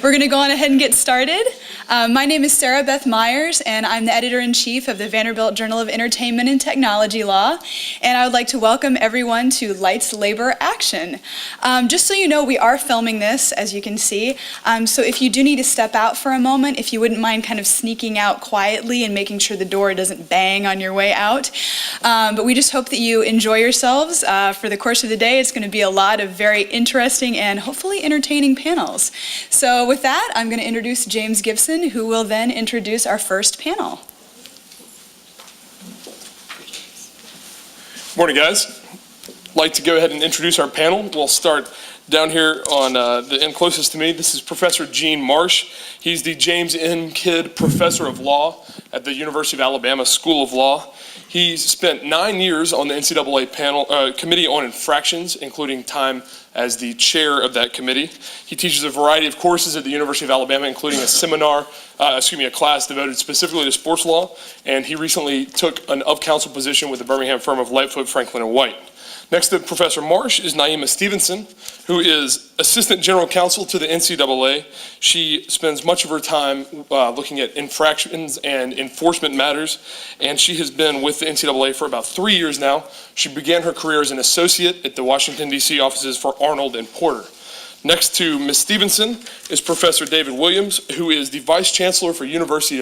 We're going to go on ahead and get started. My name is Sarah Beth Myers, and I'm the editor-in-chief of the Vanderbilt Journal of Entertainment and Technology Law. And I would like to welcome everyone to Lights, Labor, Action. Just so you know, we are filming this, as you can see. So if you do need to step out for a moment, if you wouldn't mind kind of sneaking out quietly and making sure the door doesn't bang on your way out. But we just hope that you enjoy yourselves. For the course of the day, it's going to be a lot of very interesting and hopefully entertaining panels. So with that, I'm going to introduce James Gibson, who will then introduce our first panel. Morning, guys. I'd like to go ahead and introduce our panel. We'll start down here on the end closest to me. This is Professor Gene Marsh. He's the James N. Kidd Professor of Law at the University of Alabama School of Law. He's spent 9 years on the NCAA panel committee on infractions, including time as the chair of that committee. He teaches a variety of courses at the University of Alabama, including a class devoted specifically to sports law, and he recently took an of-counsel position with the Birmingham firm of Lightfoot, Franklin & White. Next to Professor Marsh is Naima Stevenson, who is Assistant General Counsel to the NCAA. She spends much of her time looking at infractions and enforcement matters, and she has been with the NCAA for about 3 years now. She began her career as an associate at the Washington, D.C. offices for Arnold and Porter. Next to Ms. Stevenson is Professor David Williams, who is the Vice Chancellor for University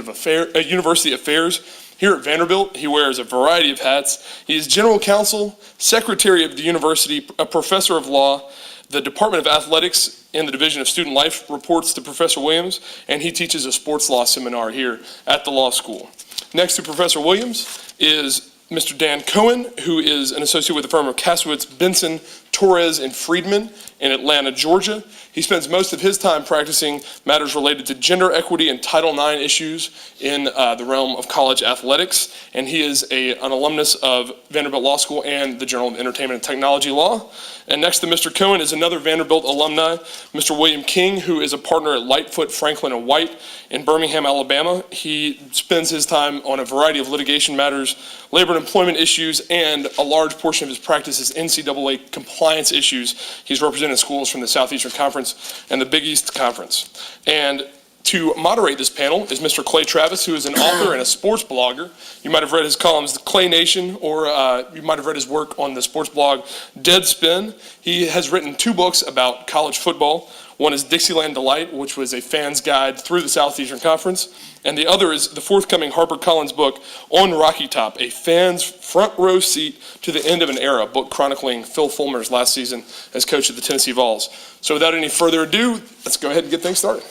Affairs. Here at Vanderbilt, he wears a variety of hats. He is General Counsel, Secretary of the University, a Professor of Law. The Department of Athletics in the Division of Student Life reports to Professor Williams, and he teaches a sports law seminar here at the law school. Next to Professor Williams is Mr. Dan Cohen, who is an associate with the firm of Kasowitz, Benson, Torres, and Friedman in Atlanta, Georgia. He spends most of his time practicing matters related to gender equity and Title IX issues in the realm of college athletics, and he is an alumnus of Vanderbilt Law School and the Journal of Entertainment and Technology Law. And next to Mr. Cohen is another Vanderbilt alumni, Mr. William King, who is a partner at Lightfoot, Franklin & White in Birmingham, Alabama. He spends his time on a variety of litigation matters, labor and employment issues, and a large portion of his practice is NCAA compliance issues. He's represented schools from the Southeastern Conference and the Big East Conference. And to moderate this panel is Mr. Clay Travis, who is an author and a sports blogger. You might have read his columns, Clay Nation, or you might have read his work on the sports blog Deadspin. He has written 2 books about college football. One is Dixieland Delight, which was a fan's guide through the Southeastern Conference, and the other is the forthcoming HarperCollins book On Rocky Top, a fan's front row seat to the end of an era, a book chronicling Phil Fulmer's last season as coach of the Tennessee Vols. So without any further ado, let's go ahead and get things started.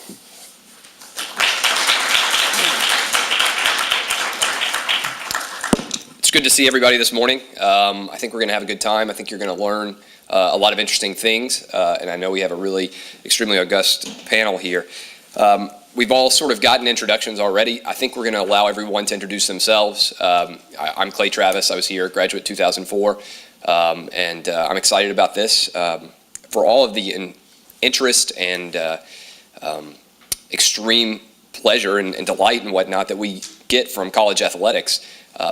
It's good to see everybody this morning. I think we're going to have a good time. I think you're going to learn a lot of interesting things, and I know we have a really extremely august panel here. We've all sort of gotten introductions already. I think we're going to allow everyone to introduce themselves. I'm Clay Travis. I was here, graduate 2004, and I'm excited about this. For all of the interest and extreme pleasure and delight and whatnot that we get from college athletics,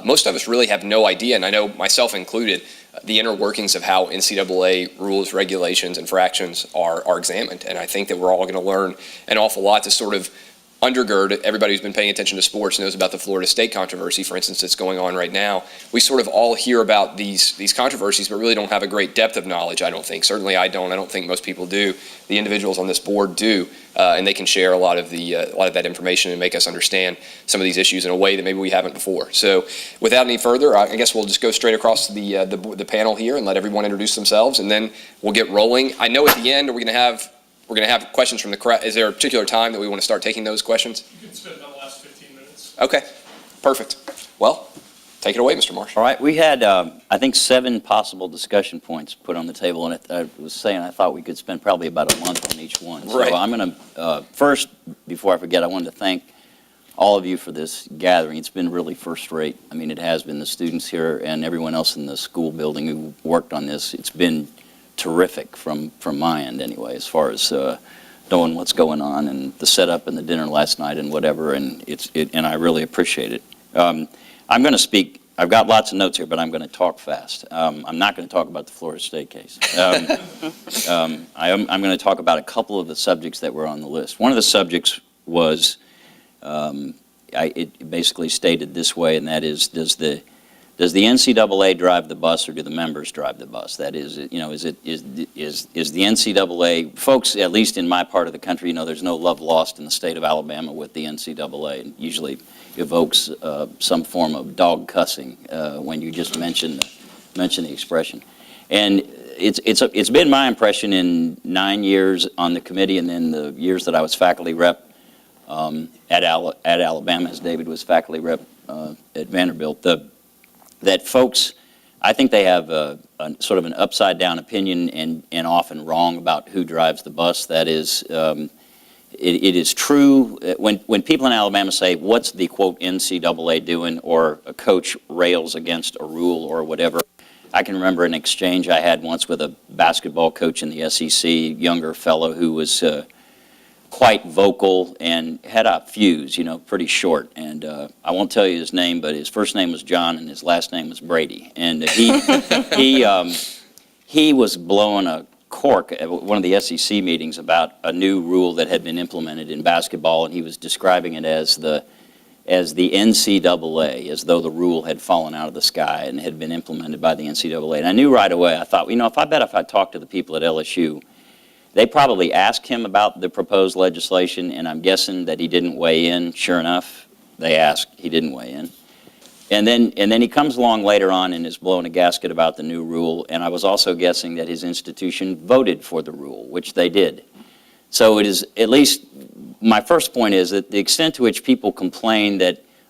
most of us really have no idea, and I know myself included, the inner workings of how NCAA rules, regulations, and infractions are examined. And I think that we're all going to learn an awful lot to sort of undergird. Everybody who's been paying attention to sports knows about the Florida State controversy, for instance, that's going on right now. We sort of all hear about these controversies, but really don't have a great depth of knowledge, I don't think. Certainly I don't. I don't think most people do. The individuals on this board do, and they can share a lot of that information and make us understand some of these issues in a way that maybe we haven't before. So without any further, I guess we'll just go straight across the panel here and let everyone introduce themselves, and then we'll get rolling. I know at the end we're going to have questions from the crowd. Is there a particular time that we want to start taking those questions? You can spend about the last 15 minutes. Okay, perfect. Well, take it away, Mr. Marsh. All right, we had, I think, 7 possible discussion points put on the table, and I was saying I thought we could spend probably about a month on each one. Right. So I'm going to, first, before I forget, I wanted to thank all of you for this gathering. It's been really first rate. I mean, it has been. The students here and everyone else in the school building who worked on this. It's been terrific from my end anyway, as far as knowing what's going on and the setup and the dinner last night and whatever, and and I really appreciate it. I'm going to speak I've got lots of notes here, but I'm going to talk fast. I'm not going to talk about the Florida State case. I'm going to talk about a couple of the subjects that were on the list. One of the subjects was, it basically stated this way, and that is, does the NCAA drive the bus, or do the members drive the bus? That is, is the NCAA, folks, at least in my part of the country, there's no love lost in the state of Alabama with the NCAA. It usually evokes some form of dog cussing when you just mention the expression. And it's been my impression in 9 years on the committee, and then the years that I was faculty rep at Alabama, as David was faculty rep at Vanderbilt, that folks, I think they have a sort of an upside-down opinion and often wrong about who drives the bus. That is, it is true when people in Alabama say, what's the, quote, NCAA doing, or a coach rails against a rule or whatever. I can remember an exchange I had once with a basketball coach in the SEC, younger fellow who was quite vocal and had a fuse, pretty short. And I won't tell you his name, but his first name was John and his last name was Brady. And he was blowing a cork at one of the SEC meetings about a new rule that had been implemented in basketball, and he was describing it as the NCAA, as though the rule had fallen out of the sky and had been implemented by the NCAA. And I knew right away, I thought, if I talked to the people at LSU, they probably asked him about the proposed legislation, and I'm guessing that he didn't weigh in. Sure enough, they asked, he didn't weigh in. And then he comes along later on and is blowing a gasket about the new rule, and I was also guessing that his institution voted for the rule, which they did. So it is, at least my first point is that the extent to which people complain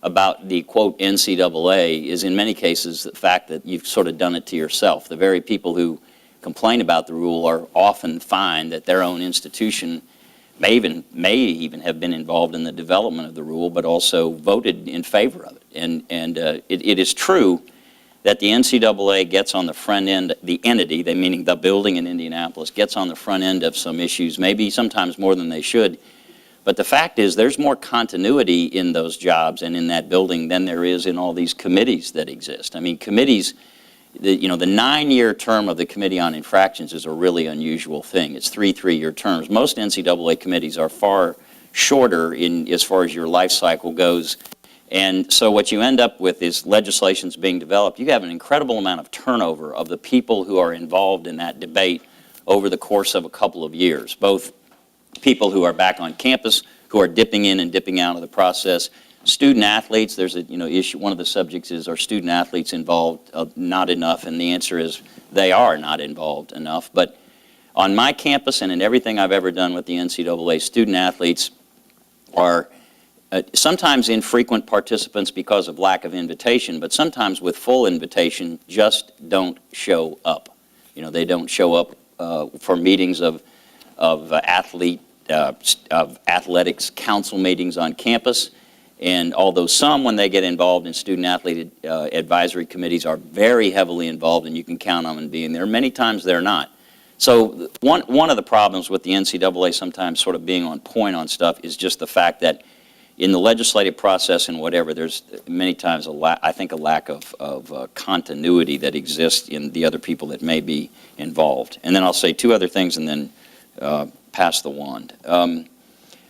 about the, quote, NCAA is in many cases the fact that you've sort of done it to yourself. The very people who complain about the rule are often find that their own institution may even have been involved in the development of the rule, but also voted in favor of it. And it is true that the NCAA gets on the front end, the entity, meaning the building in Indianapolis, gets on the front end of some issues, maybe sometimes more than they should. But the fact is there's more continuity in those jobs and in that building than there is in all these committees that exist. I mean, committees, the 9-year term of the Committee on Infractions is a really unusual thing. It's 3-3-year terms. Most NCAA committees are far shorter as far as your life cycle goes. And so what you end up with is legislations being developed. You have an incredible amount of turnover of the people who are involved in that debate over the course of a couple of years, both people who are back on campus, who are dipping in and dipping out of the process. Student athletes, there's a issue. One of the subjects is, are student athletes involved? Not enough, and the answer is they are not involved enough. But on my campus and in everything I've ever done with the NCAA, student athletes are sometimes infrequent participants because of lack of invitation, but sometimes with full invitation just don't show up. They don't show up for meetings of athletics council meetings on campus. And although some, when they get involved in student-athlete advisory committees, are very heavily involved and you can count on them being there, many times they're not. So one of the problems with the NCAA sometimes sort of being on point on stuff is just the fact that in the legislative process and whatever, there's many times, I think, a lack of continuity that exists in the other people that may be involved. And then I'll say two other things and then pass the wand.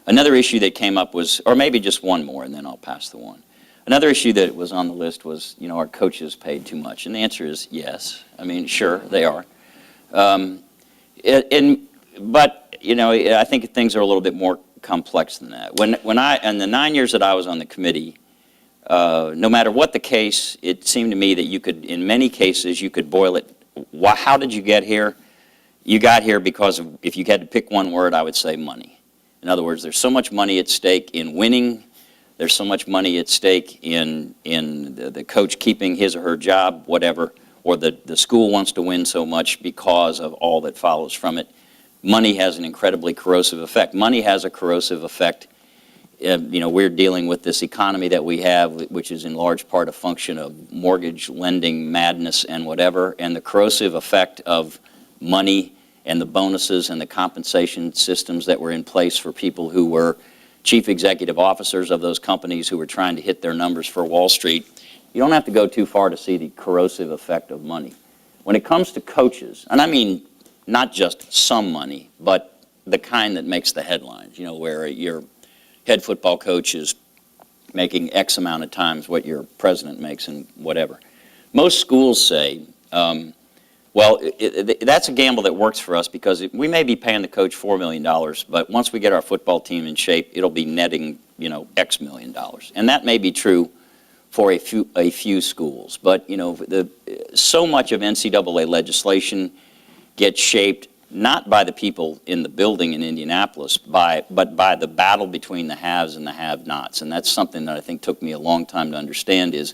Another issue that came up was, or maybe just one more, and then I'll pass the wand. Another issue that was on the list was, are coaches paid too much? And the answer is yes. I mean, sure, they are. But, I think things are a little bit more complex than that. When in the 9 years that I was on the committee, no matter what the case, it seemed to me that you could, in many cases, you could boil it. How did you get here? You got here because of, if you had to pick one word, I would say money. In other words, there's so much money at stake in winning. There's so much money at stake in the coach keeping his or her job, whatever, or the school wants to win so much because of all that follows from it. Money has an incredibly corrosive effect. Money has a corrosive effect. We're dealing with this economy that we have, which is in large part a function of mortgage lending madness and whatever, and the corrosive effect of money and the bonuses and the compensation systems that were in place for people who were chief executive officers of those companies who were trying to hit their numbers for Wall Street You don't have to go too far to see the corrosive effect of money. When it comes to coaches, and I mean not just some money, but the kind that makes the headlines, where your head football coach is making X amount of times what your president makes and whatever. Most schools say, that's a gamble that works for us because we may be paying the coach $4 million, but once we get our football team in shape, it'll be netting, X million dollars. And that may be true for a few schools. But, so much of NCAA legislation gets shaped not by the people in the building in Indianapolis, but by the battle between the haves and the have-nots. And that's something that I think took me a long time to understand is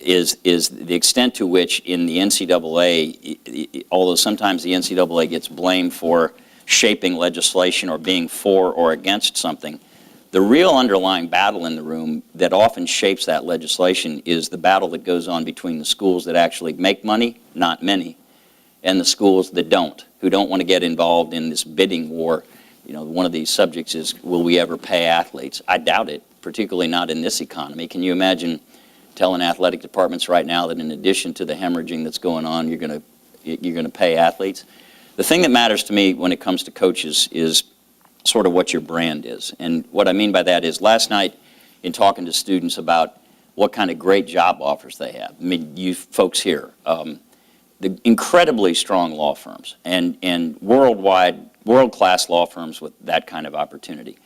the extent to which in the NCAA, although sometimes the NCAA gets blamed for shaping legislation or being for or against something, the real underlying battle in the room that often shapes that legislation is the battle that goes on between the schools that actually make money, not many, and the schools that don't, who don't want to get involved in this bidding war. One of these subjects is, will we ever pay athletes? I doubt it, particularly not in this economy. Can you imagine telling athletic departments right now that in addition to the hemorrhaging that's going on, you're going to pay athletes? The thing that matters to me when it comes to coaches is sort of what your brand is. And what I mean by that is last night in talking to students about what kind of great job offers they have. I mean, you folks here, the incredibly strong law firms and world-class law firms with that kind of opportunity.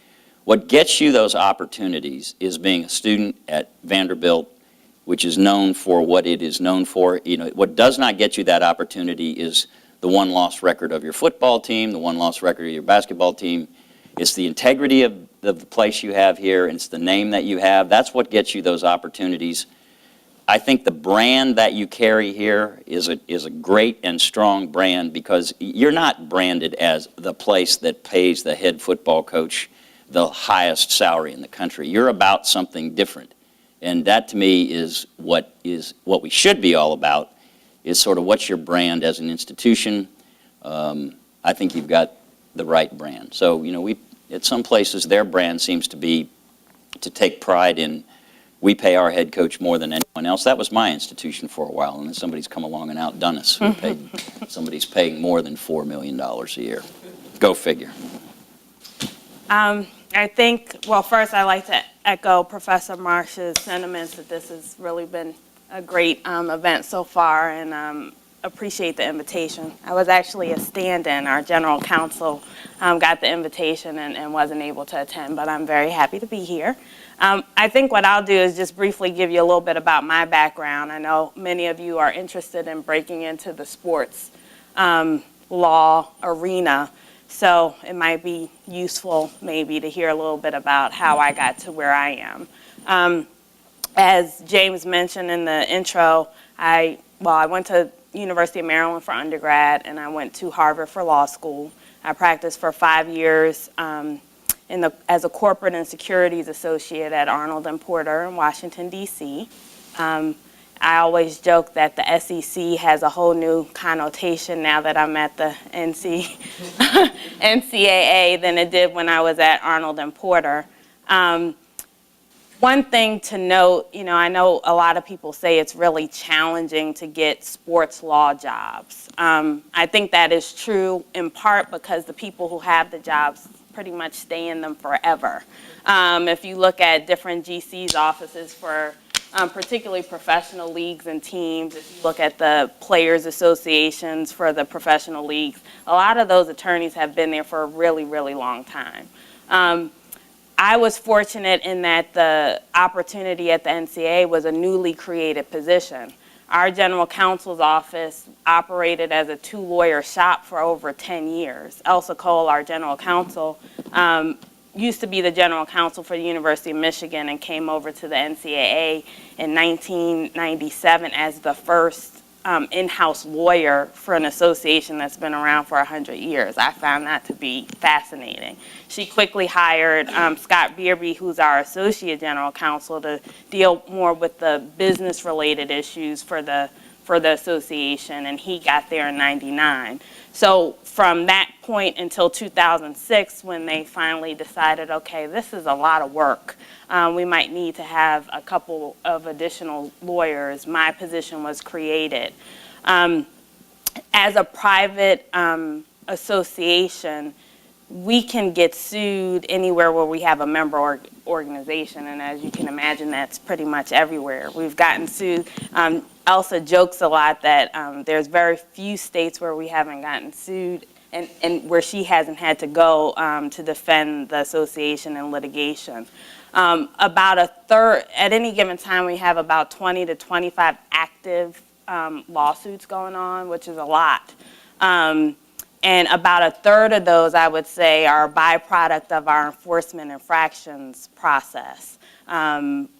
What gets you those opportunities is being a student at Vanderbilt, which is known for what it is known for. What does not get you that opportunity is the one-loss record of your football team, the one-loss record of your basketball team. It's the integrity of the place you have here, and it's the name that you have. That's what gets you those opportunities. I think the brand that you carry here is a great and strong brand because you're not branded as the place that pays the head football coach the highest salary in the country. You're about something different. And that to me is what we should be all about, is sort of what's your brand as an institution. I think you've got the right brand. So, at some places their brand seems to be to take pride in, we pay our head coach more than anyone else. That was my institution for a while, and then somebody's come along and outdone us. Somebody's paying more than $4 million a year. Go figure. I think, well, first I'd like to echo Professor Marsh's sentiments that this has really been a great event so far, and appreciate the invitation. I was actually a stand-in. Our general counsel got the invitation and wasn't able to attend, but I'm very happy to be here. I think what I'll do is just briefly give you a little bit about my background. I know many of you are interested in breaking into the sports law arena, so it might be useful maybe to hear a little bit about how I got to where I am. As James mentioned in the intro, I went to University of Maryland for undergrad, and I went to Harvard for law school. I practiced for 5 years as a corporate and securities associate at Arnold & Porter in Washington, D.C. I always joke that the SEC has a whole new connotation now that I'm at the NCAA than it did when I was at Arnold & Porter. One thing to note, I know a lot of people say it's really challenging to get sports law jobs. I think that is true in part because the people who have the jobs pretty much stay in them forever. If you look at different GC's offices for particularly professional leagues and teams, if you look at the players associations for the professional leagues, a lot of those attorneys have been there for a really, really long time. I was fortunate in that the opportunity at the NCAA was a newly created position. Our general counsel's office operated as a 2-lawyer shop for over 10 years. Elsa Cole, our general counsel, used to be the general counsel for the University of Michigan and came over to the NCAA in 1997 as the first in-house lawyer for an association that's been around for 100 years. I found that to be fascinating. She quickly hired Scott Beerby, who's our associate general counsel, to deal more with the business-related issues for the association, and he got there in '99. So from that point until 2006, when they finally decided, okay, this is a lot of work, we might need to have a couple of additional lawyers, my position was created. As a private association, we can get sued anywhere where we have a member organization, and as you can imagine, that's pretty much everywhere. We've gotten sued. Elsa jokes a lot that there's very few states where we haven't gotten sued and where she hasn't had to go to defend the association in litigation. About a third, at any given time, we have about 20 to 25 active lawsuits going on, which is a lot. And about a third of those, I would say, are a byproduct of our enforcement infractions process on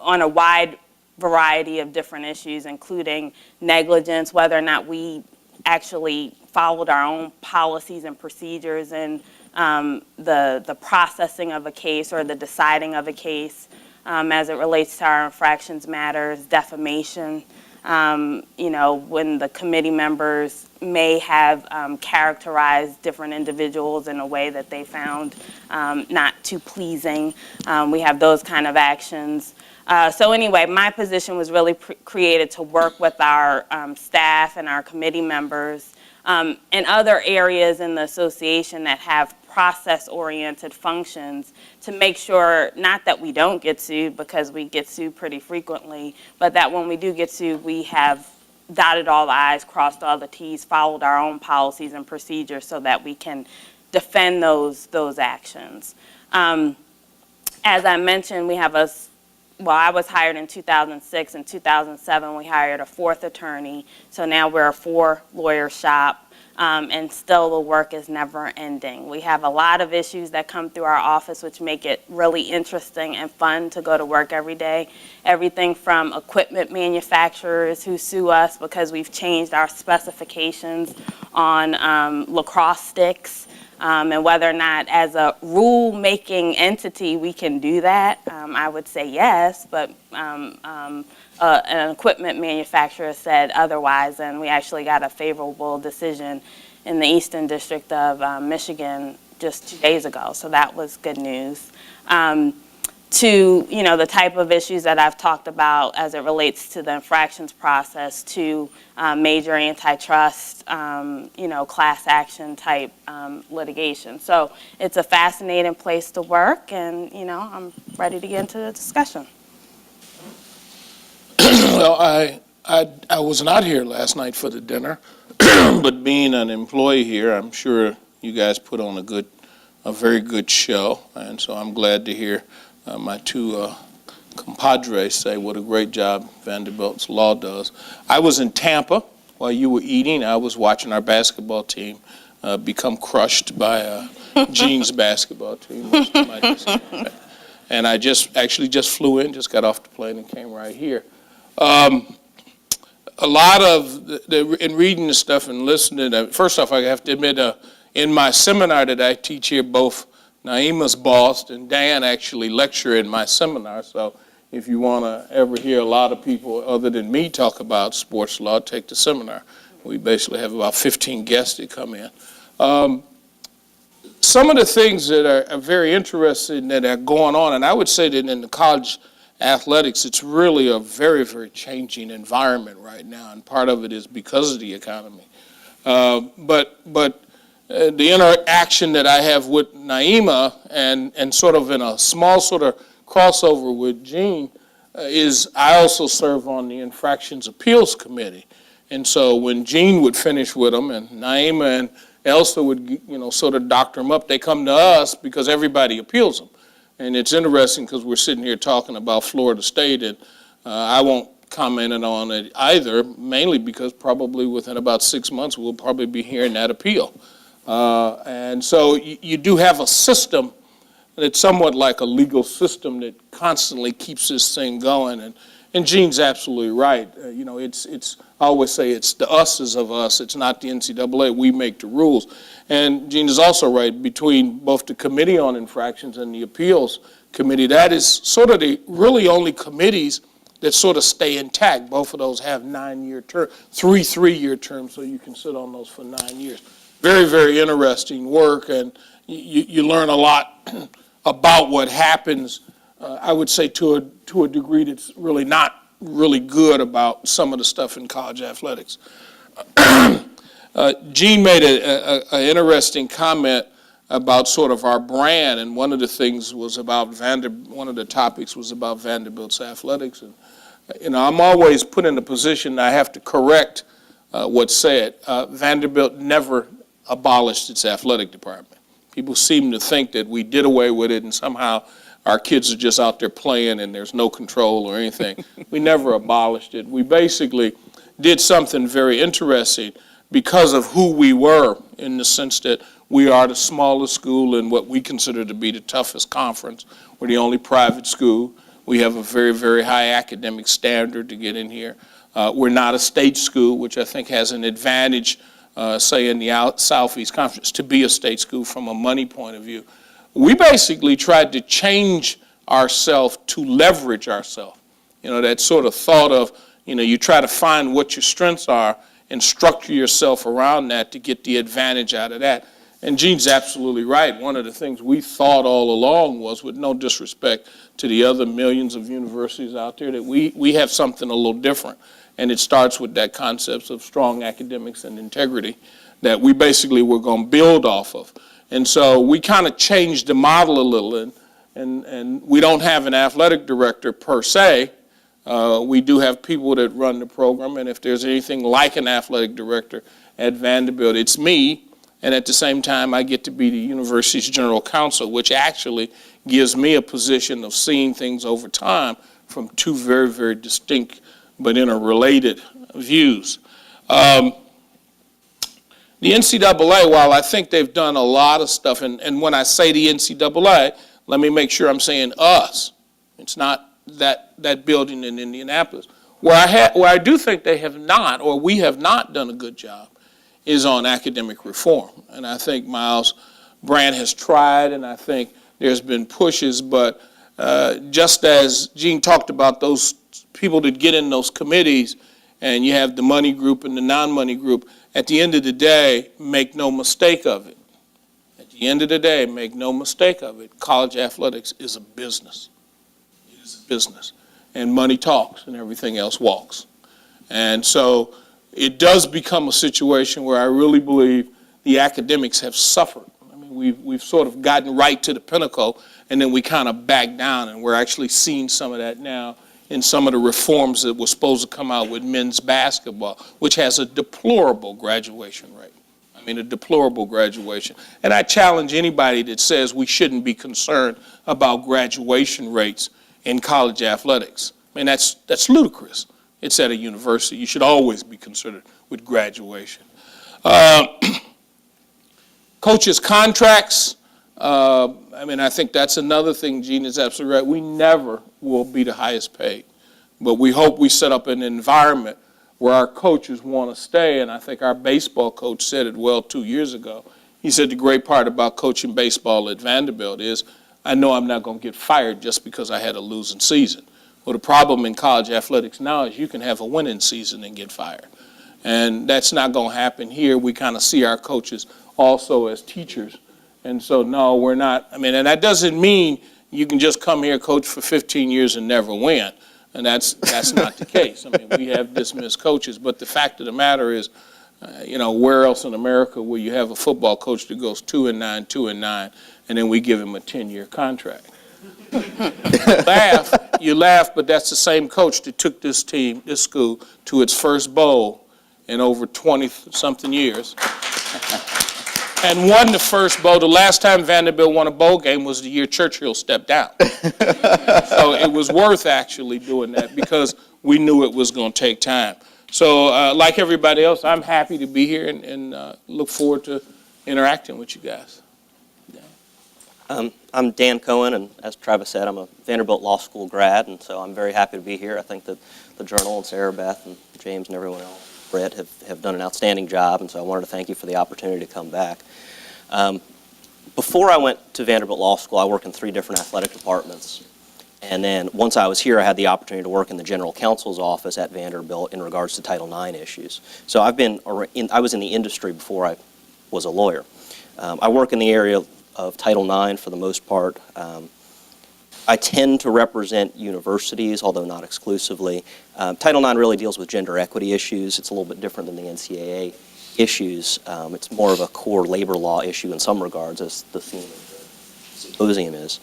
a wide variety of different issues, including negligence, whether or not we actually followed our own policies and procedures in the processing of a case or the deciding of a case as it relates to our infractions matters, defamation. When the committee members may have characterized different individuals in a way that they found not too pleasing. We have those kind of actions. So anyway, my position was really created to work with our staff and our committee members and other areas in the association that have process-oriented functions to make sure, not that we don't get sued, because we get sued pretty frequently, but that when we do get sued, we have dotted all the I's, crossed all the T's, followed our own policies and procedures so that we can defend those actions. As I mentioned, we have I was hired in 2006. In 2007, we hired a fourth attorney. So now we're a 4-lawyer shop. And still the work is never ending. We have a lot of issues that come through our office which make it really interesting and fun to go to work every day. Everything from equipment manufacturers who sue us because we've changed our specifications on lacrosse sticks, and whether or not as a rule-making entity we can do that. I would say yes, but an equipment manufacturer said otherwise, and we actually got a favorable decision in the Eastern District of Michigan just 2 days ago, so that was good news. To the type of issues that I've talked about as it relates to the infractions process, to major antitrust, class action type litigation. So it's a fascinating place to work, and I'm ready to get into the discussion. Well, I was not here last night for the dinner, but being an employee here, I'm sure you guys put on a very good show, and so I'm glad to hear my two compadres say what a great job Vanderbilt's law does. I was in Tampa while you were eating. I was watching our basketball team become crushed by Gene's basketball team. And I just flew in, just got off the plane and came right here. A lot of in reading the stuff and listening, first off, I have to admit, in my seminar that I teach here, both Naima's boss and Dan actually lecture in my seminar. So if you want to ever hear a lot of people other than me talk about sports law, take the seminar. We basically have about 15 guests that come in. Some of the things that are very interesting that are going on, and I would say that in the college athletics, it's really a very, very changing environment right now, and part of it is because of the economy. But the interaction that I have with Naima and sort of in a small sort of crossover with Gene is I also serve on the Infractions Appeals Committee. And so when Gene would finish with them and Naima and Elsa would sort of doctor them up, they come to us because everybody appeals them. And it's interesting because we're sitting here talking about Florida State, and I won't comment on it either, mainly because probably within about 6 months we'll probably be hearing that appeal. And so you do have a system that's somewhat like a legal system that constantly keeps this thing going. And Gene's absolutely right. I always say it's the us's of us. It's not the NCAA. We make the rules. And Gene is also right. Between both the Committee on Infractions and the Appeals Committee, that is sort of the really only committees that sort of stay intact. Both of those have 9-year terms, 3 3-year terms, so you can sit on those for 9 years. very, very interesting work, and you learn a lot about what happens, I would say to a degree that's really not really good about some of the stuff in college athletics. Gene made an interesting comment about sort of our brand, and one of the things was about one of the topics was about Vanderbilt's athletics. And I'm always put in a position I have to correct what's said. Vanderbilt never abolished its athletic department. People seem to think that we did away with it and somehow our kids are just out there playing and there's no control or anything. We never abolished it. We basically did something very interesting because of who we were, in the sense that we are the smallest school in what we consider to be the toughest conference. We're the only private school. We have a very, very high academic standard to get in here. We're not a state school, which I think has an advantage, say in the Southeast Conference, to be a state school from a money point of view. We basically tried to change ourselves to leverage ourselves. You know, that sort of thought of, you know, you try to find what your strengths are and structure yourself around that to get the advantage out of that. And Gene's absolutely right. One of the things we thought all along was, with no disrespect to the other millions of universities out there, that we have something a little different. And it starts with that concept of strong academics and integrity that we basically were going to build off of. And so we kind of changed the model a little, and we don't have an athletic director per se. We do have people that run the program, and if there's anything like an athletic director at Vanderbilt, it's me. And at the same time, I get to be the university's general counsel, which actually gives me a position of seeing things over time from two very, very distinct but interrelated views. The NCAA, while I think they've done a lot of stuff, and when I say the NCAA, let me make sure I'm saying us. It's not that building in Indianapolis. Where I do think they have not, or we have not done a good job, is on academic reform. And I think Miles Brandt has tried, and I think there's been pushes, but just as Gene talked about those people that get in those committees, and you have the money group and the non-money group, at the end of the day, make no mistake of it. At the end of the day, make no mistake of it, college athletics is a business. It is a business. And money talks and everything else walks. And so it does become a situation where I really believe the academics have suffered. I mean, we've sort of gotten right to the pinnacle, and then we kind of back down, and we're actually seeing some of that now in some of the reforms that were supposed to come out with men's basketball, which has a deplorable graduation rate. I mean, a deplorable graduation. And I challenge anybody that says we shouldn't be concerned about graduation rates in college athletics. I mean, that's ludicrous. It's at a university. You should always be considered with graduation. Coaches' contracts, I mean, I think that's another thing. Gene is absolutely right. We never will be the highest paid, but we hope we set up an environment where our coaches want to stay, and I think our baseball coach said it well 2 years ago. He said the great part about coaching baseball at Vanderbilt is I know I'm not going to get fired just because I had a losing season. Well, the problem in college athletics now is you can have a winning season and get fired, and that's not going to happen here. We kind of see our coaches also as teachers. And so, no, we're not. I mean, and that doesn't mean you can just come here, coach for 15 years and never win. And that's not the case. I mean, we have dismissed coaches. But the fact of the matter is, you know, where else in America will you have a football coach that goes 2-9, 2-9, and then we give him a 10-year contract? You laugh, but that's the same coach that took this team, this school, to its first bowl in over 20-something years. And won the first bowl. The last time Vanderbilt won a bowl game was the year Churchill stepped down. So it was worth actually doing that because we knew it was going to take time. So like everybody else, I'm happy to be here and look forward to interacting with you guys. I'm Dan Cohen, and as Travis said, I'm a Vanderbilt Law School grad, and so I'm very happy to be here. I think that the Journal and Sarah Beth and James and everyone else, Brett, have done an outstanding job, and so I wanted to thank you for the opportunity to come back. Before I went to Vanderbilt Law School, I worked in 3 different athletic departments, and then once I was here, I had the opportunity to work in the General Counsel's office at Vanderbilt in regards to Title IX issues. So I was in the industry before I was a lawyer. I work in the area of Title IX for the most part. I tend to represent universities, although not exclusively. Title IX really deals with gender equity issues. It's a little bit different than the NCAA issues. It's more of a core labor law issue in some regards, as the theme of the symposium is.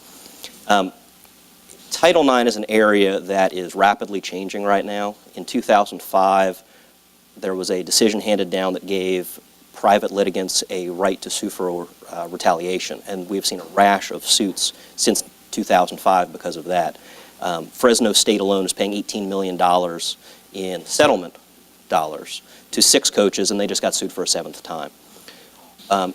Title IX is an area that is rapidly changing right now. In 2005, there was a decision handed down that gave private litigants a right to sue for retaliation, and we've seen a rash of suits since 2005 because of that. Fresno State alone is paying $18 million in settlement dollars to 6 coaches, and they just got sued for a 7th time.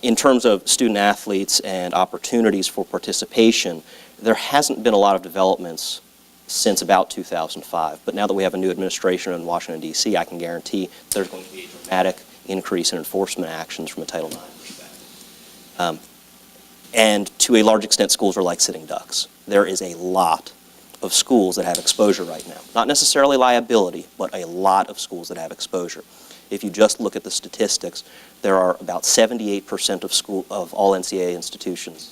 In terms of student athletes and opportunities for participation, there hasn't been a lot of developments since about 2005, but now that we have a new administration in Washington, D.C., I can guarantee there's going to be a dramatic increase in enforcement actions from a Title IX perspective. And to a large extent, schools are like sitting ducks. There is a lot of schools that have exposure right now. Not necessarily liability, but a lot of schools that have exposure. If you just look at the statistics, there are about 78% of all NCAA institutions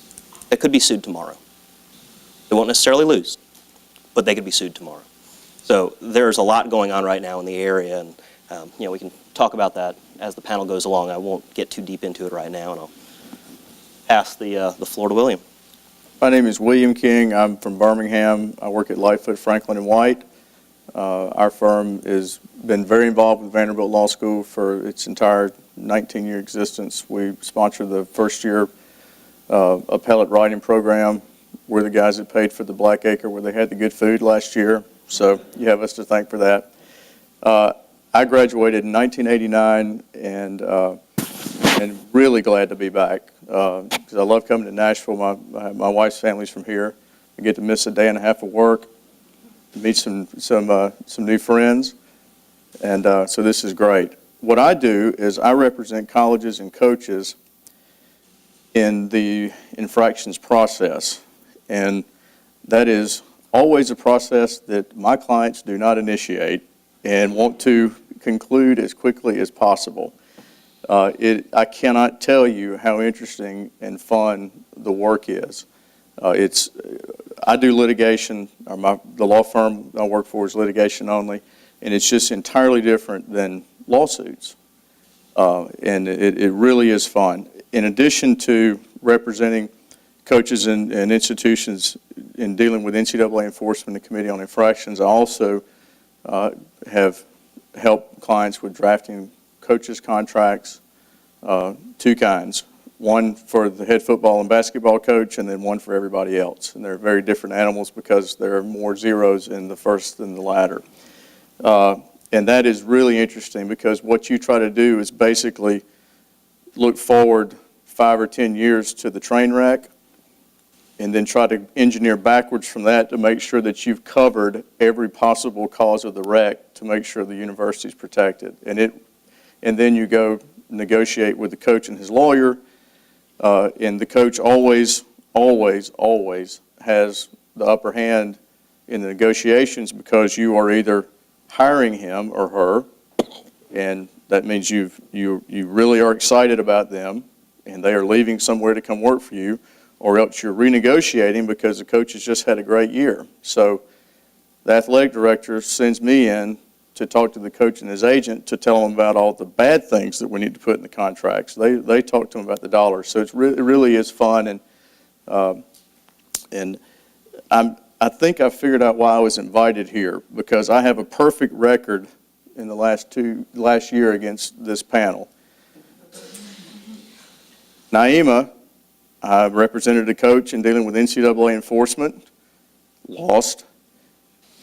that could be sued tomorrow. They won't necessarily lose, but they could be sued tomorrow. So there's a lot going on right now in the area, and we can talk about that as the panel goes along. I won't get too deep into it right now, and I'll pass the floor to William. My name is William King. I'm from Birmingham. I work at Lightfoot, Franklin & White. Our firm has been very involved with Vanderbilt Law School for its entire 19-year existence. We sponsor the first-year appellate writing program. We're the guys that paid for the Black Acre where they had the good food last year, so you have us to thank for that. I graduated in 1989 and really glad to be back because I love coming to Nashville. My wife's family's from here. I get to miss a day and a half of work, meet some new friends, and so this is great. What I do is I represent colleges and coaches in the infractions process, and that is always a process that my clients do not initiate and want to conclude as quickly as possible. I cannot tell you how interesting and fun the work is. I do litigation, or the law firm I work for is litigation only, and it's just entirely different than lawsuits. And it really is fun. In addition to representing coaches and institutions in dealing with NCAA enforcement and Committee on Infractions, I also have helped clients with drafting coaches' contracts, 2 kinds. One for the head football and basketball coach, and then one for everybody else. And they're very different animals because there are more zeros in the first than the latter. And that is really interesting because what you try to do is basically look forward 5 or 10 years to the train wreck and then try to engineer backwards from that to make sure that you've covered every possible cause of the wreck to make sure the university is protected. And then you go negotiate with the coach and his lawyer, and the coach always has the upper hand in the negotiations because you are either hiring him or her, and that means you really are excited about them, and they are leaving somewhere to come work for you, or else you're renegotiating because the coach has just had a great year. So the athletic director sends me in to talk to the coach and his agent to tell them about all the bad things that we need to put in the contracts. They talk to them about the dollars. So it really is fun, and I think I figured out why I was invited here, because I have a perfect record in the last year against this panel. Naima, I represented a coach in dealing with NCAA enforcement, lost.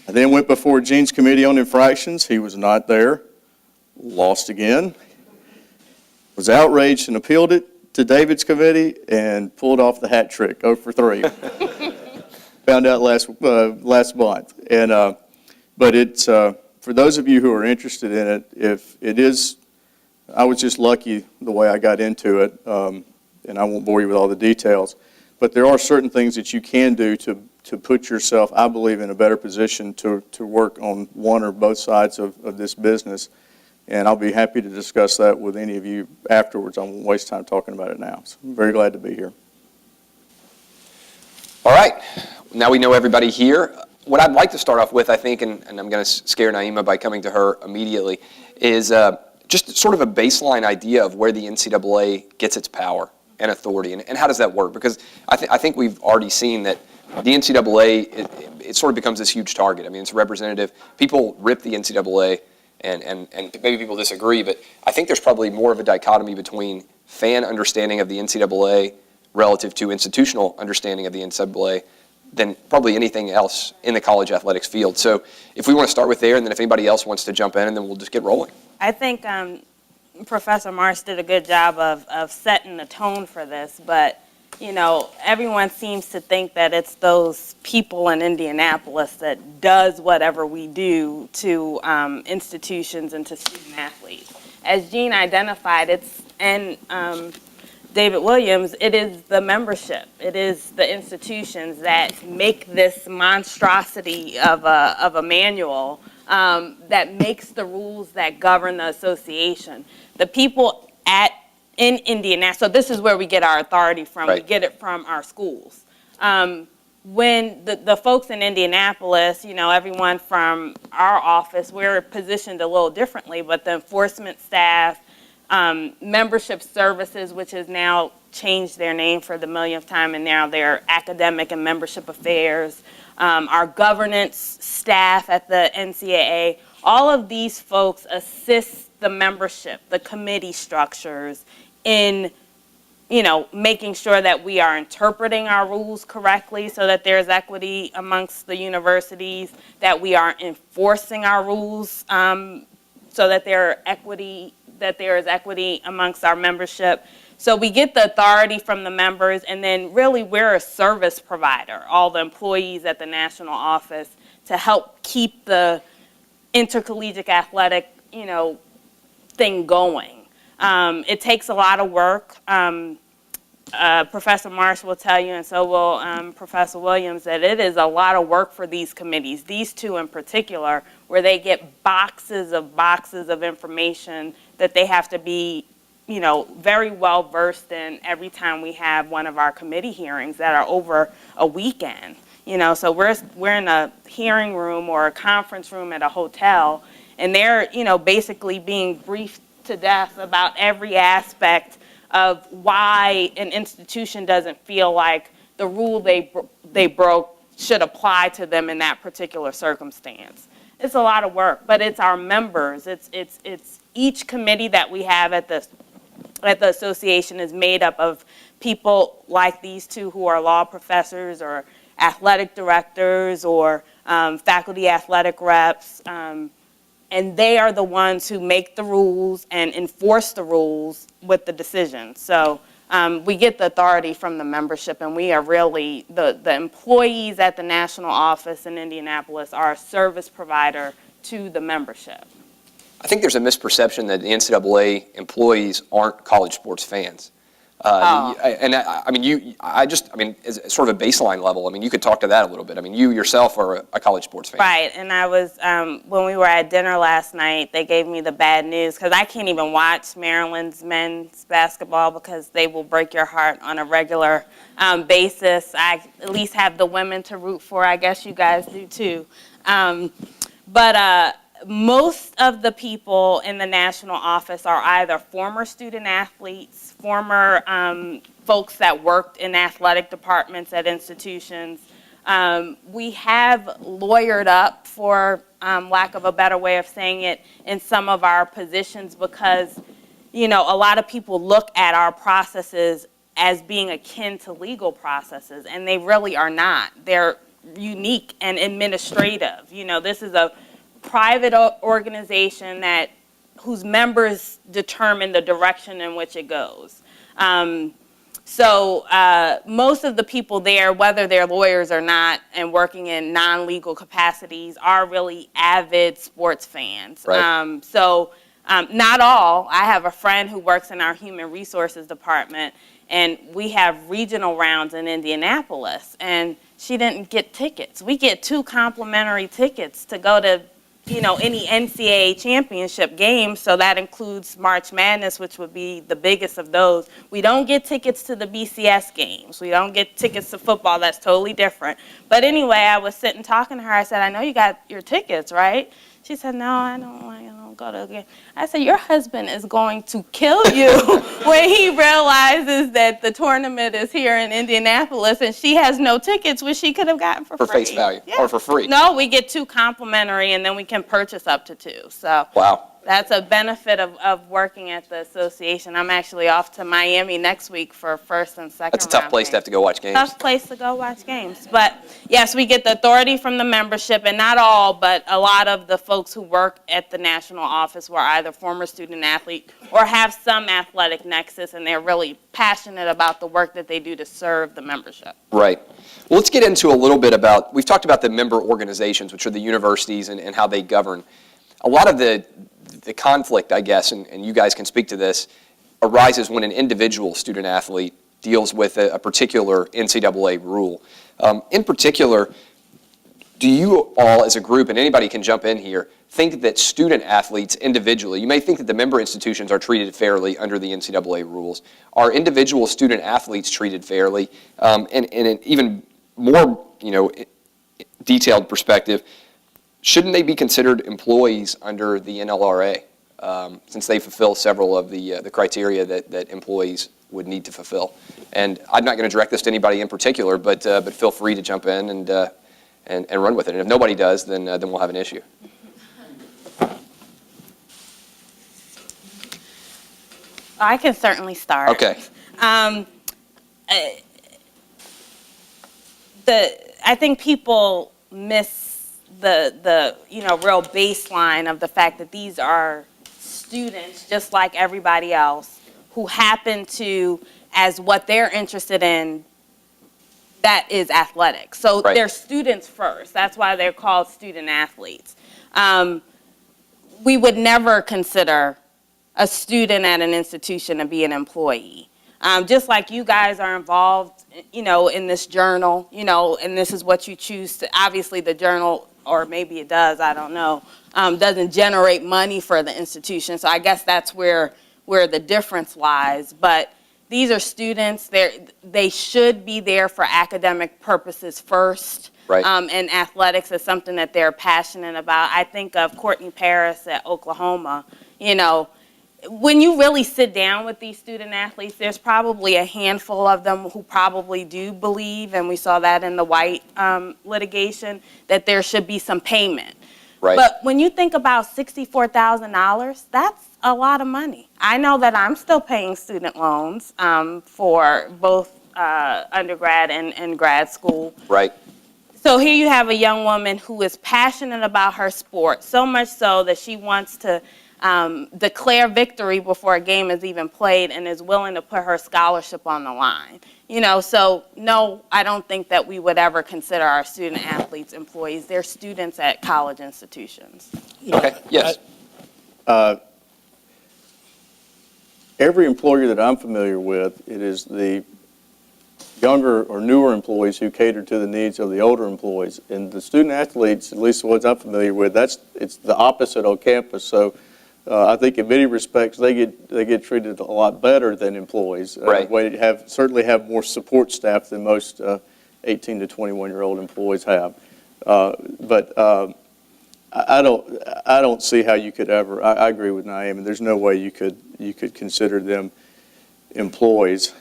I then went before Gene's Committee on Infractions. He was not there, lost again. Was outraged and appealed it to David's committee and pulled off the hat trick, 0 for 3. Found out last month. And but it's for those of you who are interested in it, if it is, I was just lucky the way I got into it, and I won't bore you with all the details. But there are certain things that you can do to put yourself, I believe, in a better position to work on one or both sides of this business. And I'll be happy to discuss that with any of you afterwards. I won't waste time talking about it now. So I'm very glad to be here. All right, now we know everybody here. What I'd like to start off with, I think, and I'm going to scare Naima by coming to her immediately, is just sort of a baseline idea of where the NCAA gets its power and authority, and how does that work? Because I think we've already seen that the NCAA, it sort of becomes this huge target. I mean, it's representative. People rip the NCAA, and maybe people disagree, but I think there's probably more of a dichotomy between fan understanding of the NCAA relative to institutional understanding of the NCAA than probably anything else in the college athletics field. So if we want to start with there, and then if anybody else wants to jump in, and then we'll just get rolling. I think Professor Marsh did a good job of setting the tone for this, but you know, everyone seems to think that it's those people in Indianapolis that does whatever we do to institutions and to student athletes. As Jean identified, and David Williams, it is the membership, it is the institutions that make this monstrosity of a manual that makes the rules that govern the association. The people in Indianapolis, so this is where we get our authority from. Right. We get it from our schools. When the folks in Indianapolis, you know, everyone from our office, we're positioned a little differently, but the enforcement staff, membership services, which has now changed their name for the millionth time, and now they're academic and membership affairs, our governance staff at the NCAA, all of these folks assist the membership, the committee structures in, you know, making sure that we are interpreting our rules correctly so that there's equity amongst the universities, that we are enforcing our rules so that there is equity amongst our membership. So we get the authority from the members, and then really we're a service provider, all the employees at the national office, to help keep the intercollegiate athletic, you know, thing going. It takes a lot of work. Professor Marsh will tell you, and so will Professor Williams, that it is a lot of work for these committees, these two in particular, where they get boxes of information that they have to be, you know, very well versed in every time we have one of our committee hearings that are over a weekend. You know, so we're in a hearing room or a conference room at a hotel, and they're, you know, basically being briefed to death about every aspect of why an institution doesn't feel like the rule they broke should apply to them in that particular circumstance. It's a lot of work, but it's our members. It's each committee that we have at the association is made up of people like these two who are law professors or athletic directors or faculty athletic reps. And they are the ones who make the rules and enforce the rules with the decisions. So we get the authority from the membership, and we are really, the employees at the national office in Indianapolis are a service provider to the membership. I think there's a misperception that the NCAA employees aren't college sports fans. I mean, as sort of a baseline level, I mean, you could talk to that a little bit. I mean, you yourself are a college sports fan. Right, and I was, when we were at dinner last night, they gave me the bad news, because I can't even watch Maryland's men's basketball because they will break your heart on a regular basis. I at least have the women to root for. I guess you guys do too. But most of the people in the national office are either former student athletes, former folks that worked in athletic departments at institutions. We have lawyered up, for lack of a better way of saying it, in some of our positions because, you know, a lot of people look at our processes as being akin to legal processes, and they really are not. They're unique and administrative. You know, this is a private organization whose members determine the direction in which it goes. So most of the people there, whether they're lawyers or not and working in non-legal capacities, are really avid sports fans. Right. Not all. I have a friend who works in our human resources department, and we have regional rounds in Indianapolis, and she didn't get tickets. We get 2 complimentary tickets to go to any NCAA championship game, so that includes March Madness, which would be the biggest of those. We don't get tickets to the BCS games. We don't get tickets to football. That's totally different. But anyway, I was sitting talking to her. I said, I know you got your tickets, right? She said, no, I don't go to a game. I said, your husband is going to kill you when he realizes that the tournament is here in Indianapolis and she has no tickets, which she could have gotten for free. For face value, or for free. No, we get 2 complimentary, and then we can purchase up to 2. So Wow. that's a benefit of working at the association. I'm actually off to Miami next week for first and second That's a tough round place to games. have to go watch games. Tough place to go watch games. But yes, we get the authority from the membership, and not all, but a lot of the folks who work at the national office were either former student athlete or have some athletic nexus, and they're really passionate about the work that they do to serve the membership. Right. Well, let's get into a little bit about, we've talked about the member organizations, which are the universities and how they govern. A lot of the conflict, I guess, and you guys can speak to this, arises when an individual student athlete deals with a particular NCAA rule. In particular, do you all as a group, and anybody can jump in here, think that student athletes individually, you may think that the member institutions are treated fairly under the NCAA rules. Are individual student athletes treated fairly? And in an even more detailed perspective, shouldn't they be considered employees under the NLRA, since they fulfill several of the criteria that employees would need to fulfill? And I'm not going to direct this to anybody in particular, but feel free to jump in and run with it. And if nobody does, then we'll have an issue. I can certainly start. Okay. I think people miss the real baseline of the fact that these are students just like everybody else who happen to, as what they're interested in, that is athletics. So Right. they're students first. That's why they're called student athletes. We would never consider a student at an institution to be an employee. Just like you guys are involved, in this journal, and this is what you choose to, obviously the journal, or maybe it does, I don't know, doesn't generate money for the institution. So I guess that's where the difference lies. But these are students, they should be there for academic purposes first. Right. And athletics is something that they're passionate about. I think of Courtney Paris at Oklahoma. When you really sit down with these student athletes, there's probably a handful of them who probably do believe, and we saw that in the White litigation, that there should be some payment. Right. But when you think about $64,000, that's a lot of money. I know that I'm still paying student loans for both undergrad and grad school. Right. So here you have a young woman who is passionate about her sport, so much so that she wants to declare victory before a game is even played and is willing to put her scholarship on the line. So no, I don't think that we would ever consider our student athletes employees. They're students at college institutions. Okay. Yes. Every employer that I'm familiar with, it is the younger or newer employees who cater to the needs of the older employees. And the student athletes, at least the ones I'm familiar with, it's the opposite on campus. So I think in many respects they get treated a lot better than employees. Right. They certainly have more support staff than most 18 to 21-year-old employees have. But I don't see how you could ever. I agree with Naima. There's no way you could consider them employees.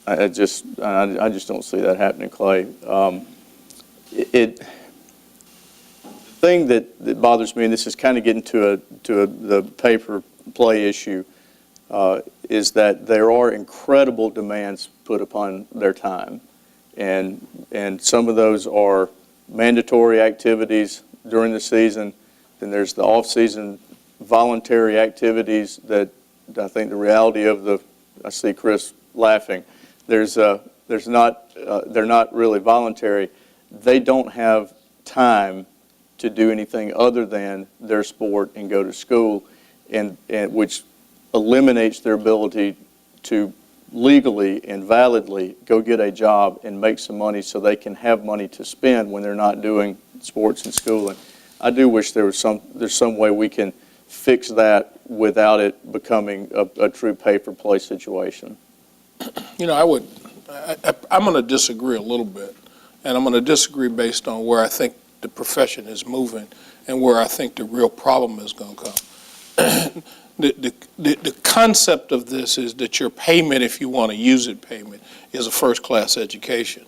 I just don't see that happening, Clay. The thing that bothers me, and this is kind of getting to the paper play issue, is that there are incredible demands put upon their time, and some of those are mandatory activities during the season. Then there's the off-season voluntary activities that I think the reality of I see Chris laughing. They're not really voluntary. They don't have time to do anything other than their sport and go to school, and which eliminates their ability to legally and validly go get a job and make some money so they can have money to spend when they're not doing sports and schooling. I do wish there's some way we can fix that without it becoming a true pay-for-play situation. You know, I'm going to disagree a little bit, and I'm going to disagree based on where I think the profession is moving and where I think the real problem is going to come. The concept of this is that your payment, if you want to use it, payment, is a first-class education.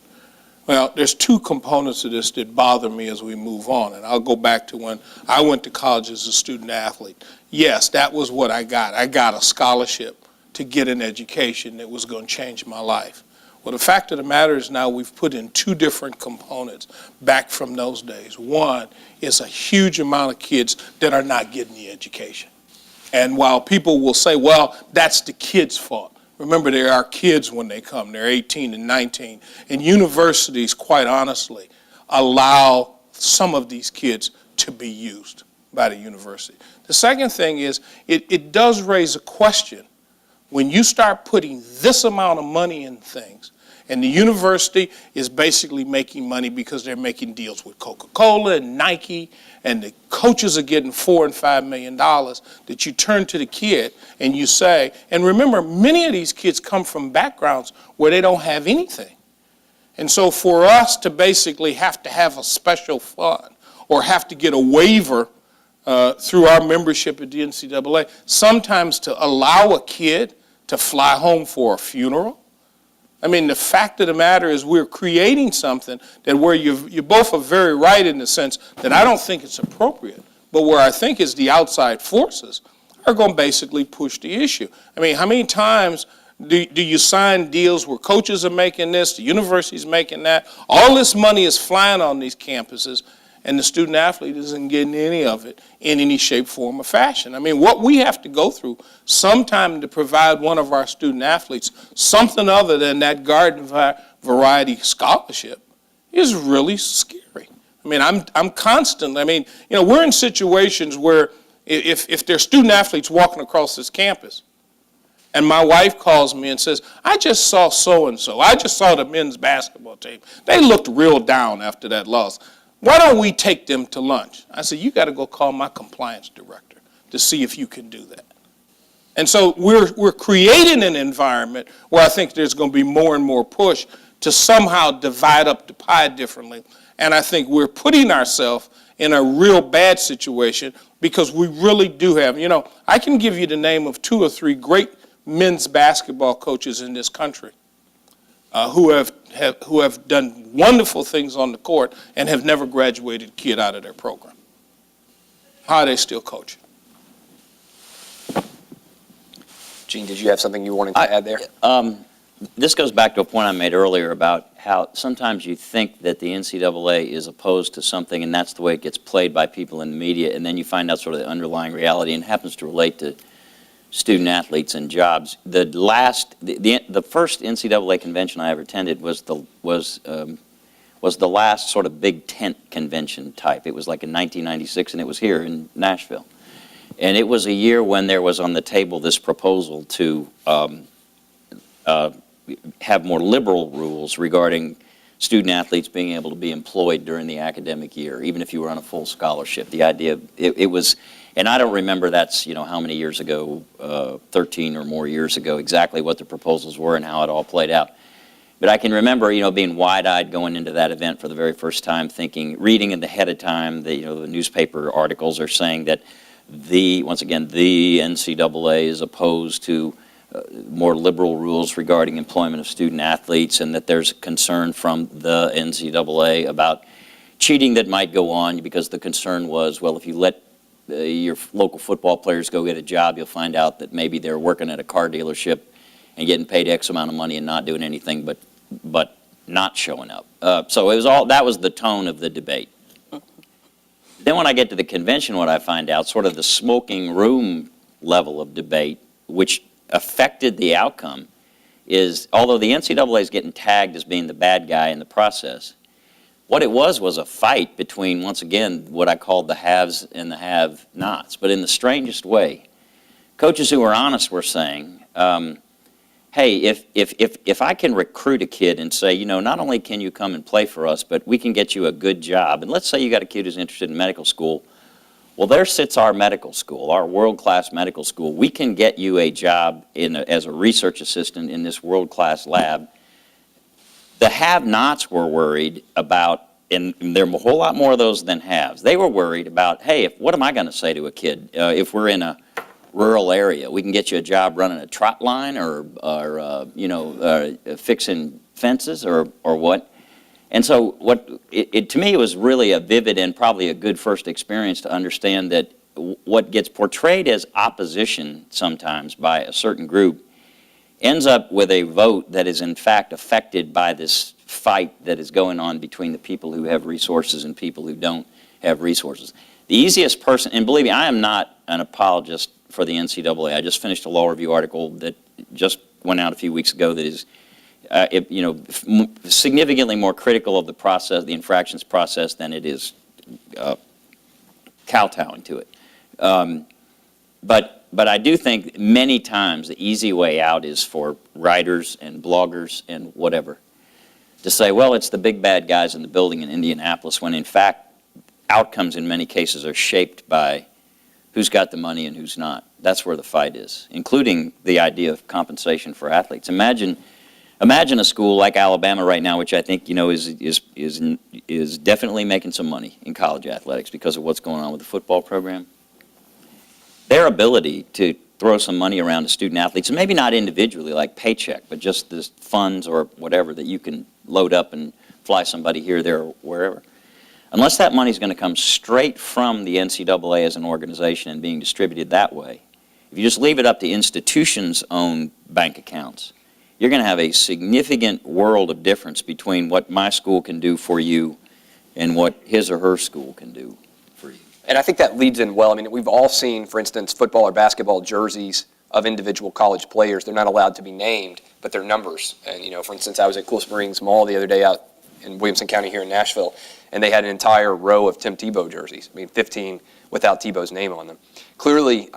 Well, there's two components to this that bother me as we move on, and I'll go back to when I went to college as a student athlete. Yes, that was what I got. I got a scholarship to get an education that was going to change my life. Well, the fact of the matter is now we've put in two different components back from those days. One is a huge amount of kids that are not getting the education. And while people will say, well, that's the kids' fault, remember there are kids when they come. They're 18 and 19. And universities, quite honestly, allow some of these kids to be used by the university. The second thing is it does raise a question. When you start putting this amount of money in things, and the university is basically making money because they're making deals with Coca-Cola and Nike, and the coaches are getting $4 and $5 million, that you turn to the kid and you say, and remember, many of these kids come from backgrounds where they don't have anything. And so for us to basically have to have a special fund or have to get a waiver through our membership at the NCAA, sometimes to allow a kid to fly home for a funeral. I mean, the fact of the matter is we're creating something that where you both are very right in the sense that I don't think it's appropriate, but where I think is the outside forces are going to basically push the issue. I mean, how many times do you sign deals where coaches are making this, the university's making that, all this money is flying on these campuses, and the student athlete isn't getting any of it in any shape, form, or fashion. I mean, what we have to go through sometime to provide one of our student athletes something other than that garden variety scholarship is really scary. I mean, I'm constantly, I mean, you know, we're in situations where if there's student athletes walking across this campus, and my wife calls me and says, I just saw so-and-so, I just saw the men's basketball team. They looked real down after that loss. Why don't we take them to lunch? I said, you got to go call my compliance director to see if you can do that. And so we're creating an environment where I think there's going to be more and more push to somehow divide up the pie differently. And I think we're putting ourselves in a real bad situation because we really do have, you know, I can give you the name of 2 or 3 great men's basketball coaches in this country who have done wonderful things on the court and have never graduated a kid out of their program. How are they still coaching? Gene, did you have something you wanted to add there? This goes back to a point I made earlier about how sometimes you think that the NCAA is opposed to something, and that's the way it gets played by people in the media, and then you find out sort of the underlying reality, and it happens to relate to student athletes and jobs. The first NCAA convention I ever attended was the last sort of big tent convention type. It was like in 1996, and it was here in Nashville. And it was a year when there was on the table this proposal to have more liberal rules regarding student athletes being able to be employed during the academic year, even if you were on a full scholarship. The idea, it was, and I don't remember that's, you know, how many years ago, 13 or more years ago, exactly what the proposals were and how it all played out. But I can remember, you know, being wide-eyed going into that event for the very first time, thinking, reading in the ahead of time, the newspaper articles are saying that once again, the NCAA is opposed to more liberal rules regarding employment of student athletes, and that there's concern from the NCAA about cheating that might go on, because the concern was, well, if you let your local football players go get a job, you'll find out that maybe they're working at a car dealership and getting paid X amount of money and not doing anything but not showing up. So it was that was the tone of the debate. Then when I get to the convention, what I find out, sort of the smoking room level of debate, which affected the outcome, is although the NCAA is getting tagged as being the bad guy in the process, what it was a fight between, once again, what I called the haves and the have-nots. But in the strangest way, coaches who were honest were saying, hey, if I can recruit a kid and say, not only can you come and play for us, but we can get you a good job. And let's say you got a kid who's interested in medical school. Well, there sits our medical school, our world-class medical school. We can get you a job as a research assistant in this world-class lab. The have-nots were worried about, and there are a whole lot more of those than haves. They were worried about, hey, what am I going to say to a kid if we're in a rural area? We can get you a job running a trot line or fixing fences or what. And so to me, it was really a vivid and probably a good first experience to understand that what gets portrayed as opposition sometimes by a certain group ends up with a vote that is in fact affected by this fight that is going on between the people who have resources and people who don't have resources. The easiest person, and believe me, I am not an apologist for the NCAA. I just finished a law review article that just went out a few weeks ago that is significantly more critical of the process, the infractions process, than it is kowtowing to it. But I do think many times the easy way out is for writers and bloggers and whatever to say, well, it's the big bad guys in the building in Indianapolis, when in fact outcomes in many cases are shaped by who's got the money and who's not. That's where the fight is, including the idea of compensation for athletes. Imagine a school like Alabama right now, which I think is definitely making some money in college athletics because of what's going on with the football program. Their ability to throw some money around to student athletes, and maybe not individually like paycheck, but just the funds or whatever that you can load up and fly somebody here, there, or wherever. Unless that money is going to come straight from the NCAA as an organization and being distributed that way, if you just leave it up to institutions' own bank accounts, you're going to have a significant world of difference between what my school can do for you and what his or her school can do for you. And I think that leads in well. I mean, we've all seen, for instance, football or basketball jerseys of individual college players. They're not allowed to be named, but they're numbers. And, for instance, I was at Cool Springs Mall the other day out in Williamson County here in Nashville, and they had an entire row of Tim Tebow jerseys. 15 without Tebow's name on them. Clearly,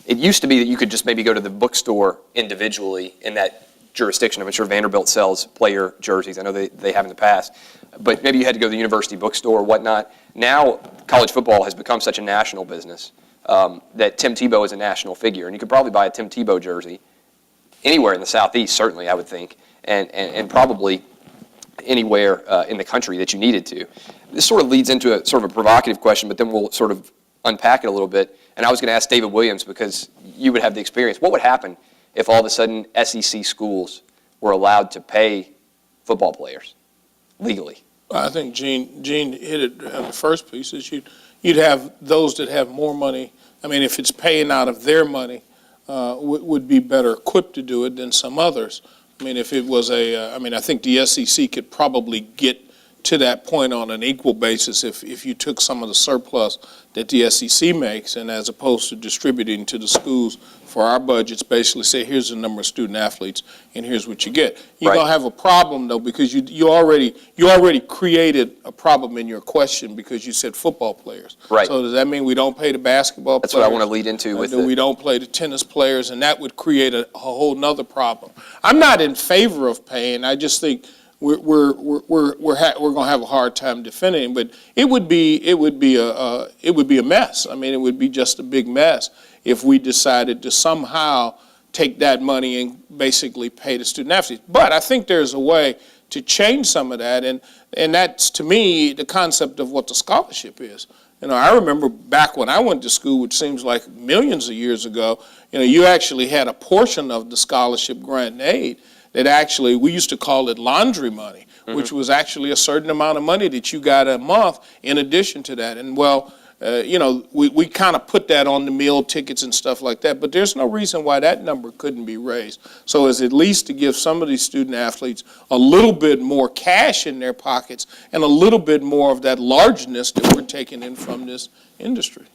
it used to be that you could just maybe go to the bookstore individually in that jurisdiction. I'm sure Vanderbilt sells player jerseys. I know they have in the past. But maybe you had to go to the university bookstore or whatnot. Now, college football has become such a national business that Tim Tebow is a national figure. And you could probably buy a Tim Tebow jersey anywhere in the Southeast, certainly, I would think, and probably anywhere in the country that you needed to. This sort of leads into a sort of a provocative question, but then we'll sort of unpack it a little bit. And I was going to ask David Williams, because you would have the experience. What would happen if all of a sudden SEC schools were allowed to pay football players legally? I think Gene hit it on the first piece, is you'd have those that have more money. If it's paying out of their money, would be better equipped to do it than some others. If it was I think the SEC could probably get to that point on an equal basis if you took some of the surplus that the SEC makes, and as opposed to distributing to the schools for our budgets, basically say, here's the number of student athletes and here's what you get. You're going to have a problem, though, because you already created a problem in your question because you said football players. Right. So does that mean we don't pay the basketball players? That's what I want to lead into with we don't play the tennis players, and that would create a whole nother problem. I'm not in favor of paying. I just think we're going to have a hard time defending it, but it would be a mess. It would be just a big mess if we decided to somehow take that money and basically pay the student athletes. But I think there's a way to change some of that, and that's, to me, the concept of what the scholarship is. I remember back when I went to school, which seems like millions of years ago, you actually had a portion of the scholarship grant and aid that actually, we used to call it laundry money, which was actually a certain amount of money that you got a month in addition to that. And we kind of put that on the meal tickets and stuff like that, but there's no reason why that number couldn't be raised. So as at least to give some of these student athletes a little bit more cash in their pockets and a little bit more of that largeness that we're taking in from this industry.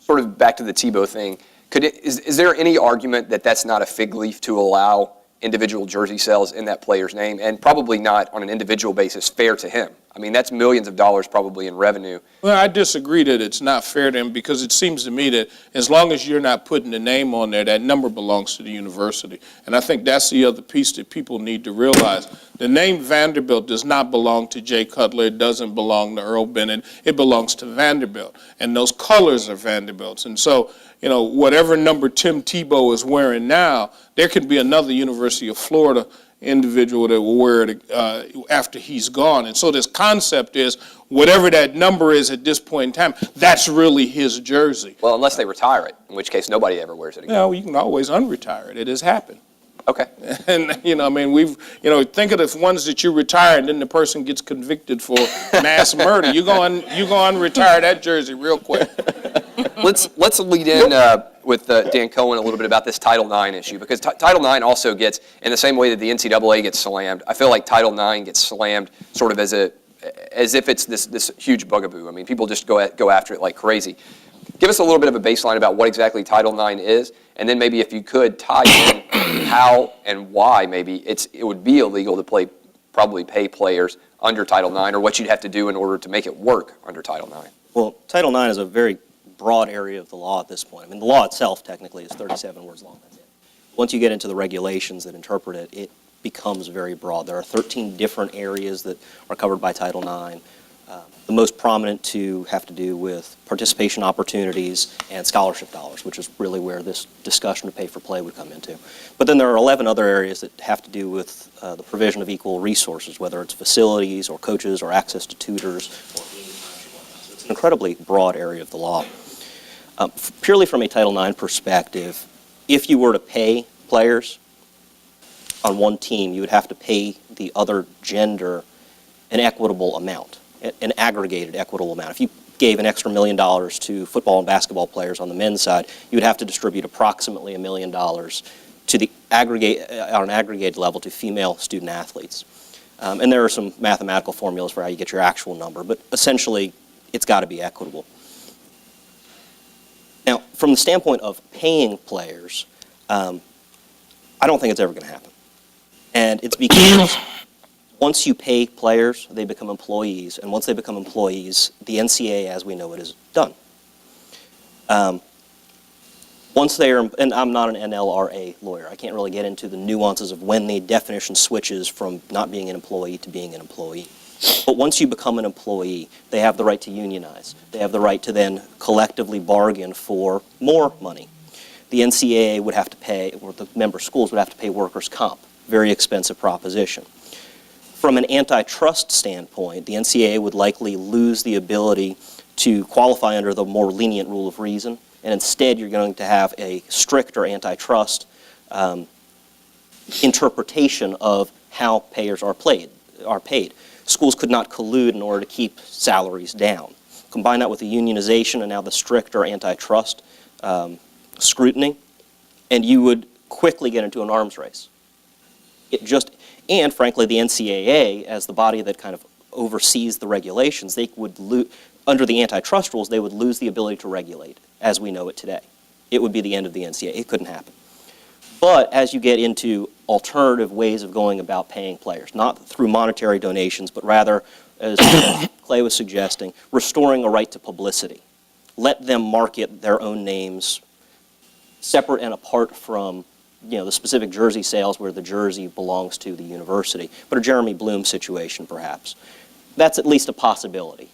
Sort of back to the Tebow thing, is there any argument that that's not a fig leaf to allow individual jersey sales in that player's name, and probably not on an individual basis fair to him? I mean, that's millions of dollars probably in revenue. Well, I disagree that it's not fair to him, because it seems to me that as long as you're not putting the name on there, that number belongs to the university. And I think that's the other piece that people need to realize. The name Vanderbilt does not belong to Jay Cutler. It doesn't belong to Earl Bennett. It belongs to Vanderbilt. And those colors are Vanderbilt's. And so, you know, whatever number Tim Tebow is wearing now, there could be another University of Florida individual that will wear it after he's gone. And so this concept is whatever that number is at this point in time, that's really his jersey. Well, unless they retire it, in which case nobody ever wears it again. No, you can always unretire it. It has happened. Okay. And, you know, I mean, think of the ones that you retire and then the person gets convicted for mass murder. You're going to retire that jersey real quick. Let's lead in with Dan Cohen a little bit about this Title IX issue, because Title IX also gets, in the same way that the NCAA gets slammed, I feel like Title IX gets slammed sort of as if it's this huge bugaboo. I mean, people just go after it like crazy. Give us a little bit of a baseline about what exactly Title IX is, and then maybe if you could tie in how and why maybe it would be illegal to probably pay players under Title IX, or what you'd have to do in order to make it work under Title IX. Well, Title IX is a very broad area of the law at this point. I mean, the law itself technically is 37 words long. That's it. Once you get into the regulations that interpret it, it becomes very broad. There are 13 different areas that are covered by Title IX. The most prominent two have to do with participation opportunities and scholarship dollars, which is really where this discussion to pay for play would come into. But then there are 11 other areas that have to do with the provision of equal resources, whether it's facilities or coaches or access to tutors or so it's an incredibly broad area of the law. Purely from a Title IX perspective, if you were to pay players on one team, you would have to pay the other gender an equitable amount, an aggregated equitable amount. If you gave an extra $1 million to football and basketball players on the men's side, you would have to distribute approximately $1 million to the on an aggregated level to female student athletes. And there are some mathematical formulas for how you get your actual number, but essentially it's got to be equitable. Now, from the standpoint of paying players, I don't think it's ever going to happen. And it's because once you pay players, they become employees. And once they become employees, the NCAA, as we know it, is done. Once they are, and I'm not an NLRA lawyer, I can't really get into the nuances of when the definition switches from not being an employee to being an employee. But once you become an employee, they have the right to unionize. They have the right to then collectively bargain for more money. The NCAA would have to pay, or the member schools would have to pay workers' comp. Very expensive proposition. From an antitrust standpoint, the NCAA would likely lose the ability to qualify under the more lenient rule of reason, and instead you're going to have a stricter antitrust interpretation of how payers are paid. Schools could not collude in order to keep salaries down. Combine that with the unionization and now the stricter antitrust scrutiny, and you would quickly get into an arms race. And frankly, the NCAA, as the body that kind of oversees the regulations, they would under the antitrust rules, they would lose the ability to regulate as we know it today. It would be the end of the NCAA. It couldn't happen. But as you get into alternative ways of going about paying players, not through monetary donations, but rather, as Clay was suggesting, restoring a right to publicity. Let them market their own names separate and apart from the specific jersey sales where the jersey belongs to the university, but a Jeremy Bloom situation perhaps. That's at least a possibility.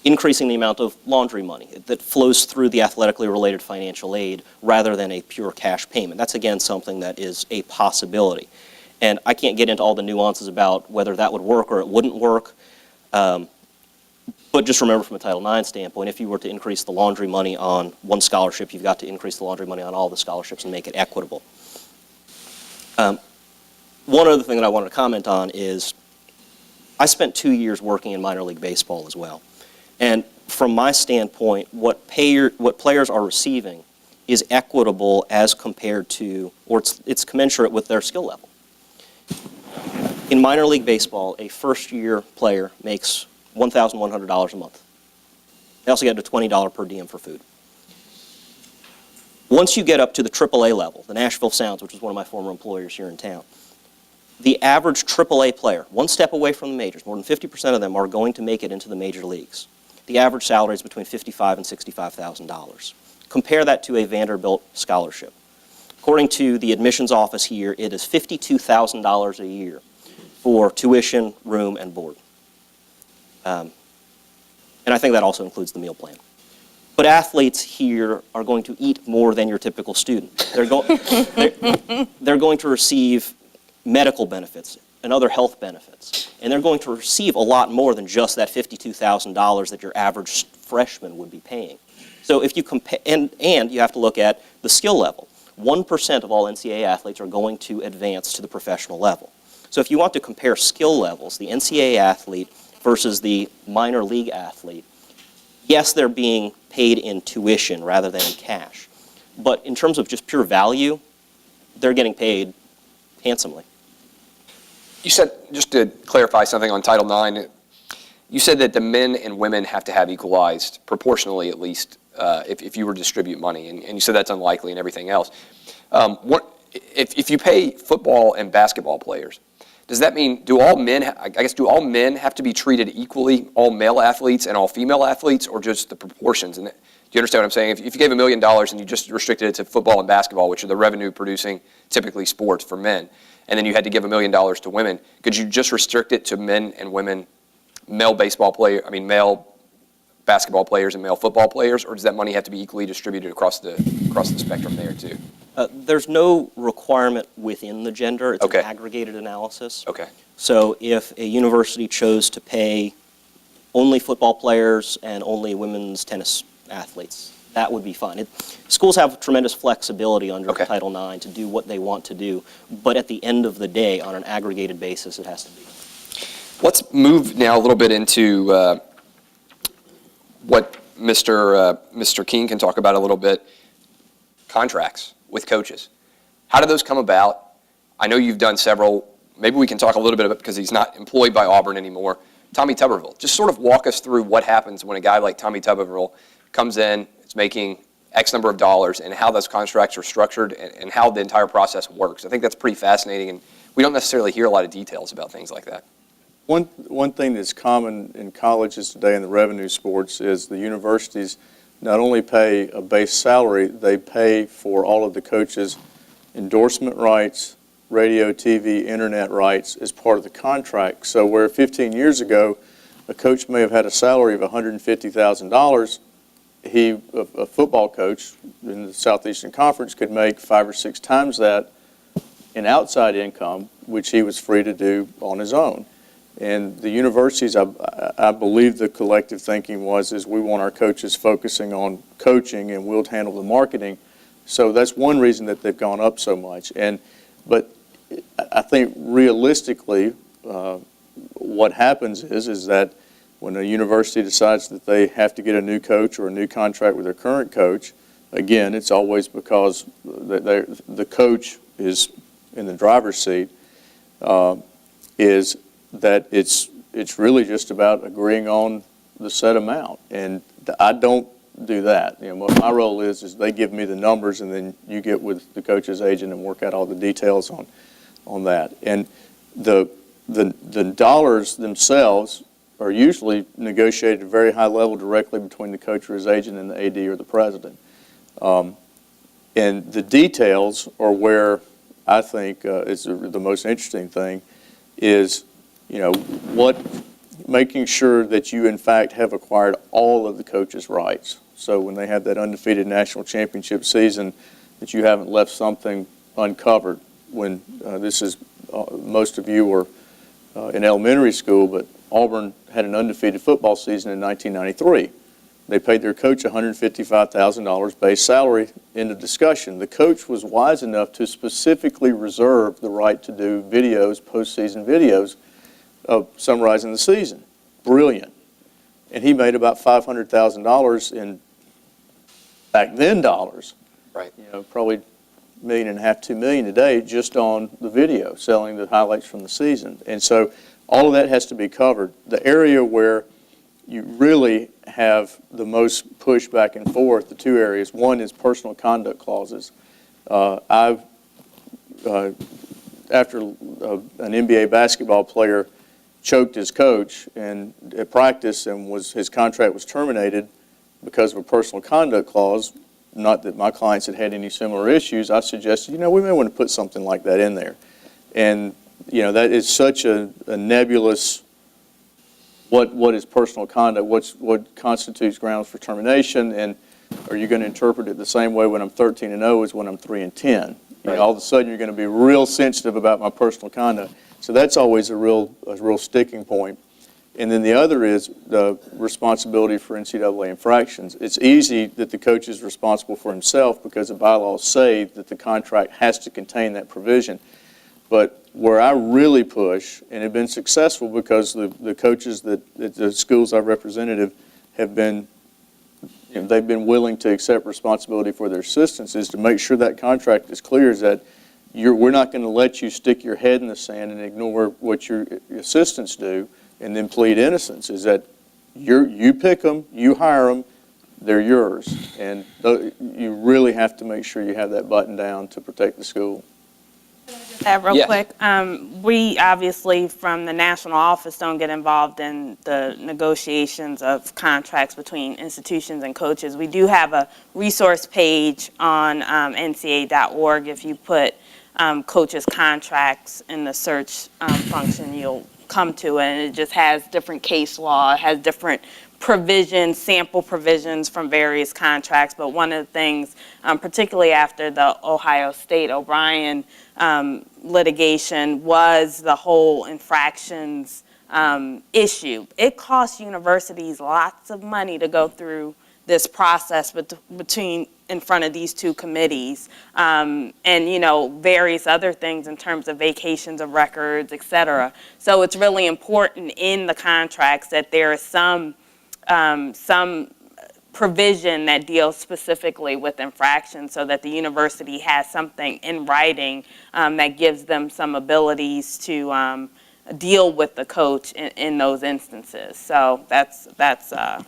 Increasing the amount of laundry money that flows through the athletically related financial aid rather than a pure cash payment. That's again something that is a possibility. And I can't get into all the nuances about whether that would work or it wouldn't work. But just remember from a Title IX standpoint, if you were to increase the laundry money on one scholarship, you've got to increase the laundry money on all the scholarships and make it equitable. One other thing that I wanted to comment on is I spent 2 years working in minor league baseball as well. And from my standpoint, what players are receiving is equitable as compared to, or it's commensurate with their skill level. In minor league baseball, a first-year player makes $1,100 a month. They also get a $20 per diem for food. Once you get up to the AAA level, the Nashville Sounds, which is one of my former employers here in town, the average AAA player, one step away from the majors, more than 50% of them are going to make it into the major leagues. The average salary is between $55,000 and $65,000. Compare that to a Vanderbilt scholarship. According to the admissions office here, it is $52,000 a year for tuition, room, and board. And I think that also includes the meal plan. But athletes here are going to eat more than your typical student. They're going to receive medical benefits and other health benefits. And they're going to receive a lot more than just that $52,000 that your average freshman would be paying. So if you compare, and you have to look at the skill level. 1% of all NCAA athletes are going to advance to the professional level. So if you want to compare skill levels, the NCAA athlete versus the minor league athlete, yes, they're being paid in tuition rather than in cash. But in terms of just pure value, they're getting paid handsomely. You said, just to clarify something on Title IX, you said that the men and women have to have equalized, proportionally at least, if you were to distribute money, and you said that's unlikely and everything else. If you pay football and basketball players, does that mean, do all men have to be treated equally, all male athletes and all female athletes, or just the proportions? And do you understand what I'm saying? If you gave $1 million and you just restricted it to football and basketball, which are the revenue-producing, typically sports for men, and then you had to give $1 million to women, could you just restrict it to men and women, male basketball players and male football players, or does that money have to be equally distributed across the spectrum there too? There's no requirement within the gender. It's Okay. an aggregated analysis. Okay. So if a university chose to pay only football players and only women's tennis athletes, that would be fine. Schools have tremendous flexibility under Okay. Title IX to do what they want to do, but at the end of the day, on an aggregated basis, it has to be. Let's move now a little bit into what Mr. King can talk about a little bit, contracts with coaches. How do those come about? I know you've done several. Maybe we can talk a little bit about, because he's not employed by Auburn anymore, Tommy Tuberville. Just sort of walk us through what happens when a guy like Tommy Tuberville comes in, is making X number of dollars, and how those contracts are structured and how the entire process works. I think that's pretty fascinating, and we don't necessarily hear a lot of details about things like that. One thing that's common in colleges today in the revenue sports is the universities not only pay a base salary, they pay for all of the coaches' endorsement rights, radio, TV, internet rights as part of the contract. So where 15 years ago a coach may have had a salary of $150,000, a football coach in the Southeastern Conference could make 5 or 6 times that in outside income, which he was free to do on his own. And the universities, I believe the collective thinking is we want our coaches focusing on coaching and we'll handle the marketing. So that's one reason that they've gone up so much. But I think realistically, what happens is that when a university decides that they have to get a new coach or a new contract with their current coach, again, it's always because the coach is in the driver's seat, is that it's really just about agreeing on the set amount. And I don't do that. You know, what my role is they give me the numbers, and then you get with the coach's agent and work out all the details on that. And the dollars themselves are usually negotiated at a very high level directly between the coach or his agent and the AD or the president. And the details are where I think is the most interesting thing is, you know, making sure that you in fact have acquired all of the coach's rights. So when they have that undefeated national championship season, that you haven't left something uncovered. When most of you were in elementary school, but Auburn had an undefeated football season in 1993. They paid their coach $155,000 base salary. End of discussion. The coach was wise enough to specifically reserve the right to do videos, postseason videos of summarizing the season. Brilliant. And he made about $500,000 in back then dollars. Right. You know, probably $1.5 million, $2 million today just on the video, selling the highlights from the season. And so all of that has to be covered. The area where you really have the most push back and forth, the two areas, one is personal conduct clauses. As after an NBA basketball player choked his coach at practice and his contract was terminated because of a personal conduct clause. Not that my clients had any similar issues. I suggested, we may want to put something like that in there. And, that is such a nebulous, what is personal conduct, what constitutes grounds for termination, and are you going to interpret it the same way when I'm 13-0 as when I'm 3-10? Right. All of a sudden you're going to be real sensitive about my personal conduct. So that's always a real sticking point. And then the other is the responsibility for NCAA infractions. It's easy that the coach is responsible for himself because the bylaws say that the contract has to contain that provision. But where I really push, and have been successful because the coaches at the schools I've represented have been, they've been willing to accept responsibility for their assistants, is to make sure that contract is clear, is that we're not going to let you stick your head in the sand and ignore what your assistants do and then plead innocence. Is that you pick them, you hire them, they're yours. And you really have to make sure you have that button down to protect the school. Real Yeah. quick, we obviously from the national office don't get involved in the negotiations of contracts between institutions and coaches. We do have a resource page on NCAA.org. If you put coaches' contracts in the search function, you'll come to it, and it just has different case law, it has different provisions, sample provisions from various contracts. But one of the things, particularly after the Ohio State O'Brien litigation, was the whole infractions issue. It costs universities lots of money to go through this process in front of these two committees, and various other things in terms of vacations of records, et cetera. So it's really important in the contracts that there is some provision that deals specifically with infractions, so that the university has something in writing that gives them some abilities to deal with the coach in those instances. So that's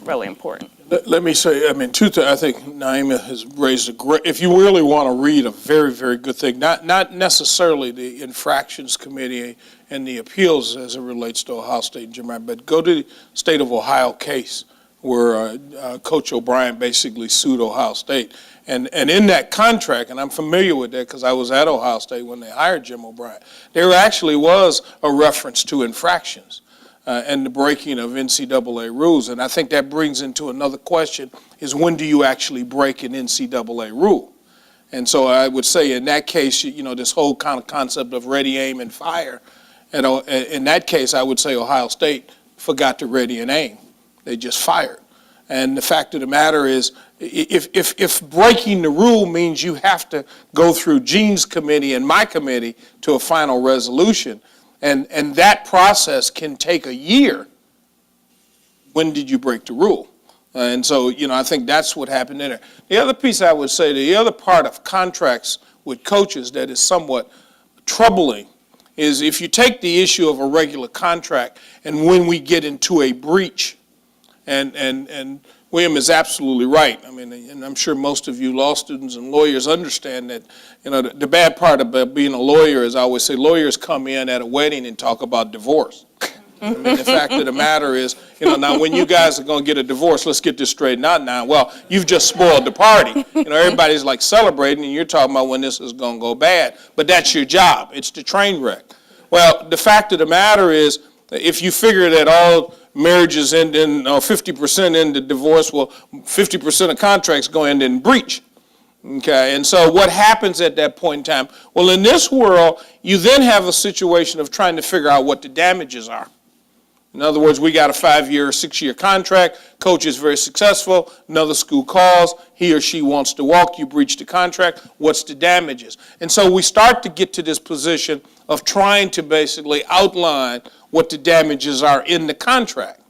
really important. Let me say, two things. I think Naima has raised a great, if you really want to read a very, very good thing, not necessarily the infractions committee and the appeals as it relates to Ohio State and Jim Ryan, but go to the state of Ohio case where Coach O'Brien basically sued Ohio State. And in that contract, and I'm familiar with that because I was at Ohio State when they hired Jim O'Brien, there actually was a reference to infractions and the breaking of NCAA rules. And I think that brings into another question, is when do you actually break an NCAA rule? And so I would say in that case, this whole kind of concept of ready, aim, and fire, in that case, I would say Ohio State forgot to ready and aim. They just fired. And the fact of the matter is, if breaking the rule means you have to go through Gene's committee and my committee to a final resolution, and that process can take a year, when did you break the rule? And so, I think that's what happened there. The other piece I would say, the other part of contracts with coaches that is somewhat troubling is if you take the issue of a regular contract and when we get into a breach, and William is absolutely right. And I'm sure most of you law students and lawyers understand that, the bad part about being a lawyer is I always say lawyers come in at a wedding and talk about divorce. The fact of the matter is, now when you guys are going to get a divorce, let's get this straightened out now. Well, you've just spoiled the party. Everybody's like celebrating and you're talking about when this is going to go bad. But that's your job. It's the train wreck. Well, the fact of the matter is, if you figure that all marriages end in 50% end in divorce, well, 50% of contracts go end in breach. Okay, and so what happens at that point in time? Well, in this world, you then have a situation of trying to figure out what the damages are. In other words, we got a 5-year, 6-year contract. Coach is very successful. Another school calls. He or she wants to walk. You breach the contract. What's the damages? And so we start to get to this position of trying to basically outline what the damages are in the contract.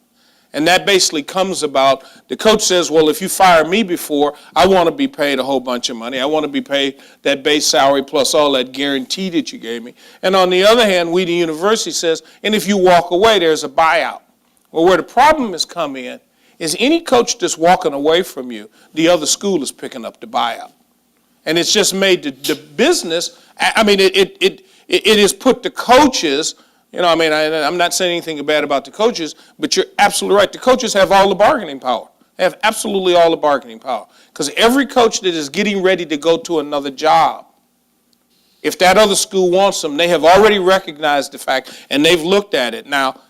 And that basically comes about, the coach says, well, if you fire me before, I want to be paid a whole bunch of money. I want to be paid that base salary plus all that guarantee that you gave me. And on the other hand, we, the university, says, and if you walk away, there's a buyout. Well, where the problem has come in is any coach that's walking away from you, the other school is picking up the buyout. And it's just made the business, it has put the coaches, I'm not saying anything bad about the coaches, but you're absolutely right. The coaches have all the bargaining power. They have absolutely all the bargaining power. Because every coach that is getting ready to go to another job, if that other school wants them, they have already recognized the fact and they've looked at it. Now,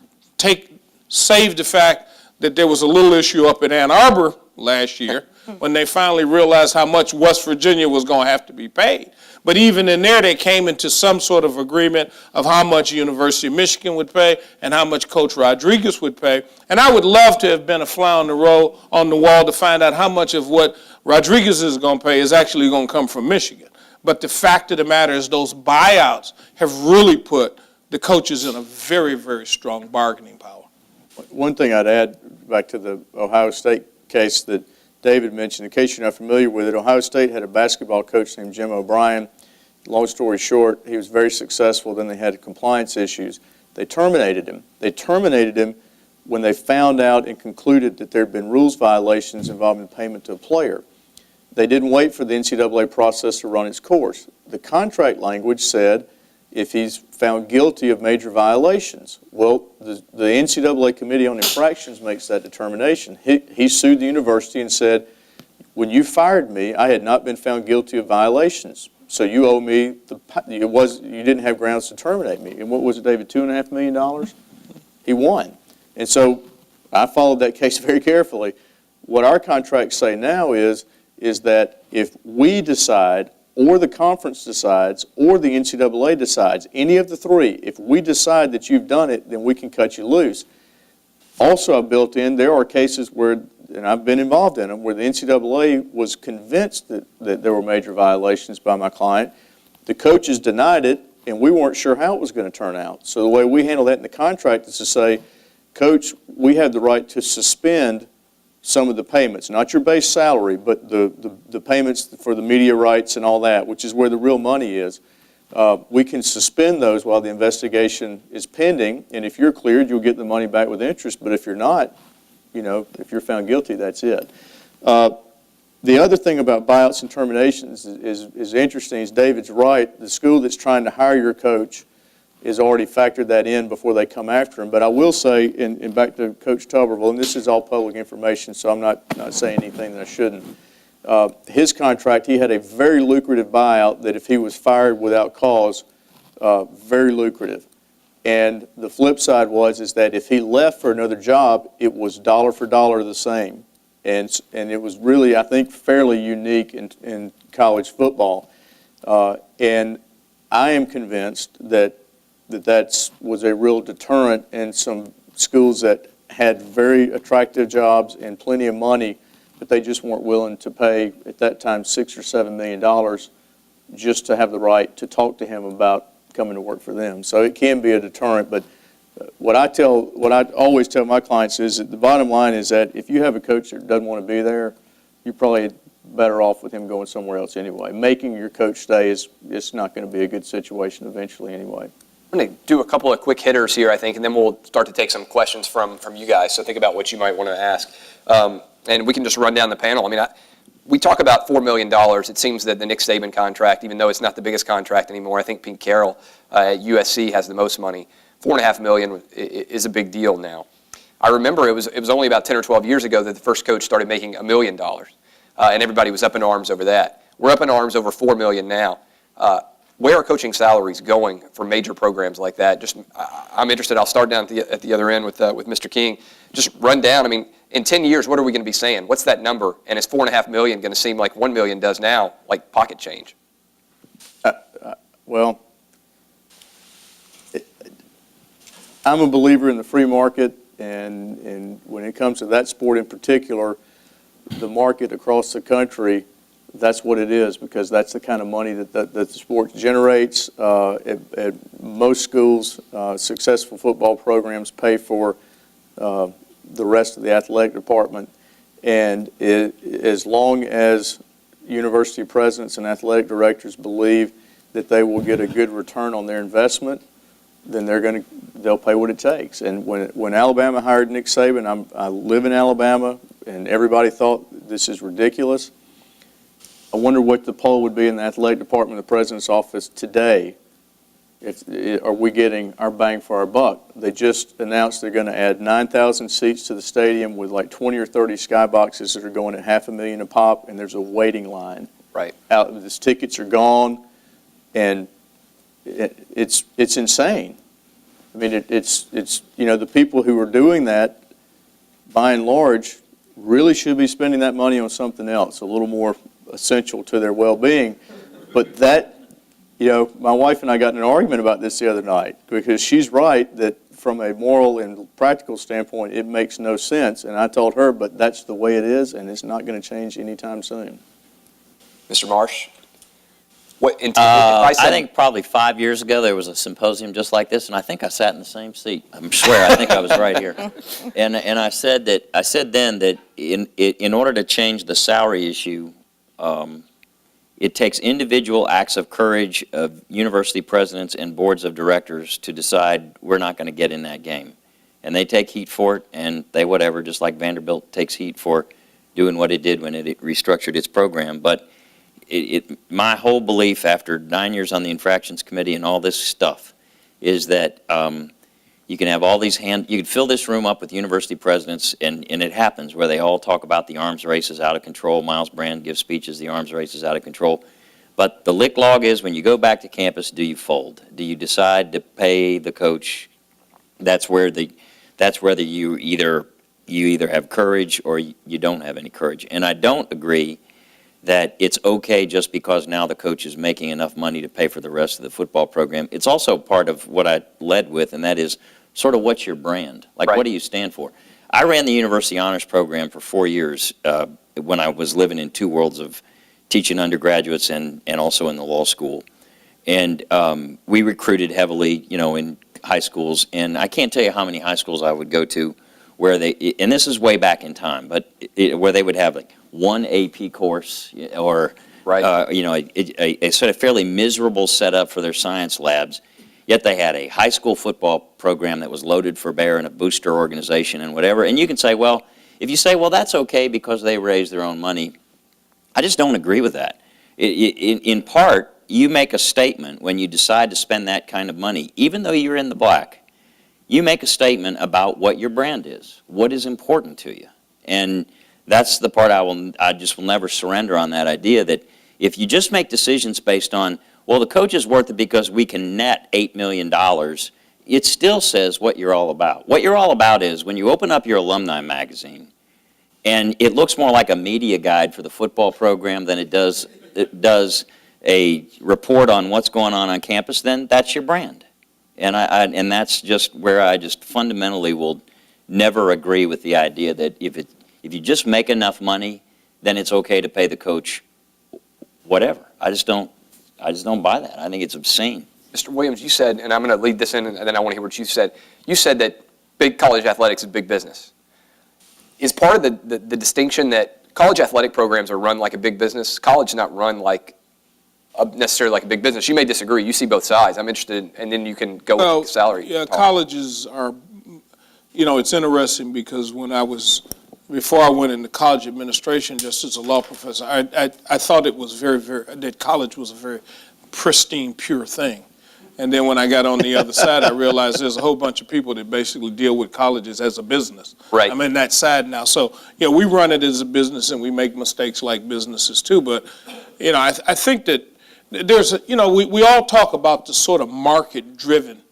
save the fact that there was a little issue up in Ann Arbor last year when they finally realized how much West Virginia was going to have to be paid. But even in there, they came into some sort of agreement of how much University of Michigan would pay and how much Coach Rodriguez would pay. And I would love to have been a fly on the wall to find out how much of what Rodriguez is going to pay is actually going to come from Michigan. But the fact of the matter is those buyouts have really put the coaches in a very, very strong bargaining power. One thing I'd add back to the Ohio State case that David mentioned, in case you're not familiar with it, Ohio State had a basketball coach named Jim O'Brien. Long story short, he was very successful. Then they had compliance issues. They terminated him. They terminated him when they found out and concluded that there had been rules violations involving payment to a player. They didn't wait for the NCAA process to run its course. The contract language said if he's found guilty of major violations. Well, the NCAA Committee on Infractions makes that determination. He sued the university and said, when you fired me, I had not been found guilty of violations. So you owe me, you didn't have grounds to terminate me. And what was it, David, $2.5 million? He won. And so I followed that case very carefully. What our contracts say now is that if we decide, or the conference decides, or the NCAA decides, any of the three, if we decide that you've done it, then we can cut you loose. Also, I've built in, there are cases where, and I've been involved in them, where the NCAA was convinced that there were major violations by my client. The coaches denied it, and we weren't sure how it was going to turn out. So the way we handle that in the contract is to say, Coach, we have the right to suspend some of the payments, not your base salary, but the payments for the media rights and all that, which is where the real money is. We can suspend those while the investigation is pending, and if you're cleared, you'll get the money back with interest, but if you're not, if you're found guilty, that's it. The other thing about buyouts and terminations is interesting, is David's right. The school that's trying to hire your coach has already factored that in before they come after him. But I will say, and back to Coach Tuberville, and this is all public information, so I'm not saying anything that I shouldn't. His contract, he had a very lucrative buyout that if he was fired without cause, very lucrative. And the flip side is that if he left for another job, it was dollar for dollar the same. And it was really, I think, fairly unique in college football. And I am convinced that was a real deterrent in some schools that had very attractive jobs and plenty of money, but they just weren't willing to pay, at that time, $6 or $7 million just to have the right to talk to him about coming to work for them. So it can be a deterrent, but what I always tell my clients is that the bottom line is that if you have a coach that doesn't want to be there, you're probably better off with him going somewhere else anyway. Making your coach stay it's not going to be a good situation eventually anyway. I'm going to do a couple of quick hitters here, I think, and then we'll start to take some questions from you guys. So think about what you might want to ask. And we can just run down the panel. I mean, we talk about $4 million. It seems that the Nick Saban contract, even though it's not the biggest contract anymore, I think Pete Carroll at USC has the most money. $4.5 million is a big deal now. I remember it was only about 10 or 12 years ago that the first coach started making $1 million, and everybody was up in arms over that. We're up in arms over $4 million now. Where are coaching salaries going for major programs like that? I'm interested. I'll start down at the other end with Mr. King. Just run down. I mean, in 10 years, what are we going to be saying? What's that number? And is $4.5 million going to seem like $1 million does now, like pocket change? Well, I'm a believer in the free market, and when it comes to that sport in particular, the market across the country, that's what it is, because that's the kind of money that the sport generates. At most schools, successful football programs pay for the rest of the athletic department. And as long as university presidents and athletic directors believe that they will get a good return on their investment, then they'll pay what it takes. And when Alabama hired Nick Saban, I live in Alabama, and everybody thought this is ridiculous. I wonder what the poll would be in the athletic department of the president's office today Are we getting our bang for our buck? They just announced they're going to add 9,000 seats to the stadium with like 20 or 30 skyboxes that are going at $500,000 a pop, and there's a waiting line. Right. These tickets are gone, and it's insane. I mean, it's the people who are doing that, by and large, really should be spending that money on something else, a little more essential to their well-being. But that, my wife and I got in an argument about this the other night, because she's right that from a moral and practical standpoint, it makes no sense. And I told her, but that's the way it is, and it's not going to change anytime soon. Mr. Marsh? I think probably 5 years ago there was a symposium just like this, and I think I sat in the same seat. I swear, I think I was right here. And I said then that in order to change the salary issue, it takes individual acts of courage of university presidents and boards of directors to decide we're not going to get in that game. And they take heat for it, and they whatever, just like Vanderbilt takes heat for doing what it did when it restructured its program. But my whole belief after 9 years on the infractions committee and all this stuff is that you can have all these you can fill this room up with university presidents, and it happens where they all talk about the arms race is out of control. Miles Brand gives speeches, the arms race is out of control. But the lick log is when you go back to campus, do you fold? Do you decide to pay the coach? That's where you either have courage or you don't have any courage. And I don't agree that it's okay just because now the coach is making enough money to pay for the rest of the football program. It's also part of what I led with, and that is sort of what's your brand? Like, right. What do you stand for? I ran the University Honors Program for 4 years when I was living in two worlds of teaching undergraduates and also in the law school. And we recruited heavily, in high schools. And I can't tell you how many high schools I would go to where and this is way back in time, but where they would have like one AP course or, right. A sort of fairly miserable setup for their science labs, yet they had a high school football program that was loaded for bear and a booster organization and whatever. And you can say, if you say, that's okay because they raised their own money, I just don't agree with that. In part, you make a statement when you decide to spend that kind of money, even though you're in the black. You make a statement about what your brand is, what is important to you. And that's the part I just will never surrender on, that idea that if you just make decisions based on, the coach is worth it because we can net $8 million, it still says what you're all about. What you're all about is when you open up your alumni magazine and it looks more like a media guide for the football program than it does a report on what's going on campus, then that's your brand. And that's just where I just fundamentally will never agree with the idea that if you just make enough money, then it's okay to pay the coach whatever. I just don't buy that. I think it's obscene. Mr. Williams, you said, and I'm going to lead this in, and then I want to hear what you said. You said that big college athletics is big business. Is part of the distinction that college athletic programs are run like a big business? College is not run necessarily like a big business. You may disagree. You see both sides. I'm interested, and then you can go with the salary. Yeah, colleges are, it's interesting because before I went into college administration, just as a law professor, I thought it was that college was a very pristine, pure thing. And then when I got on the other side, I realized there's a whole bunch of people that basically deal with colleges as a business. Right. I'm in that side now. So, we run it as a business and we make mistakes like businesses too. But, I think that there's, we all talk about the sort of market-driven.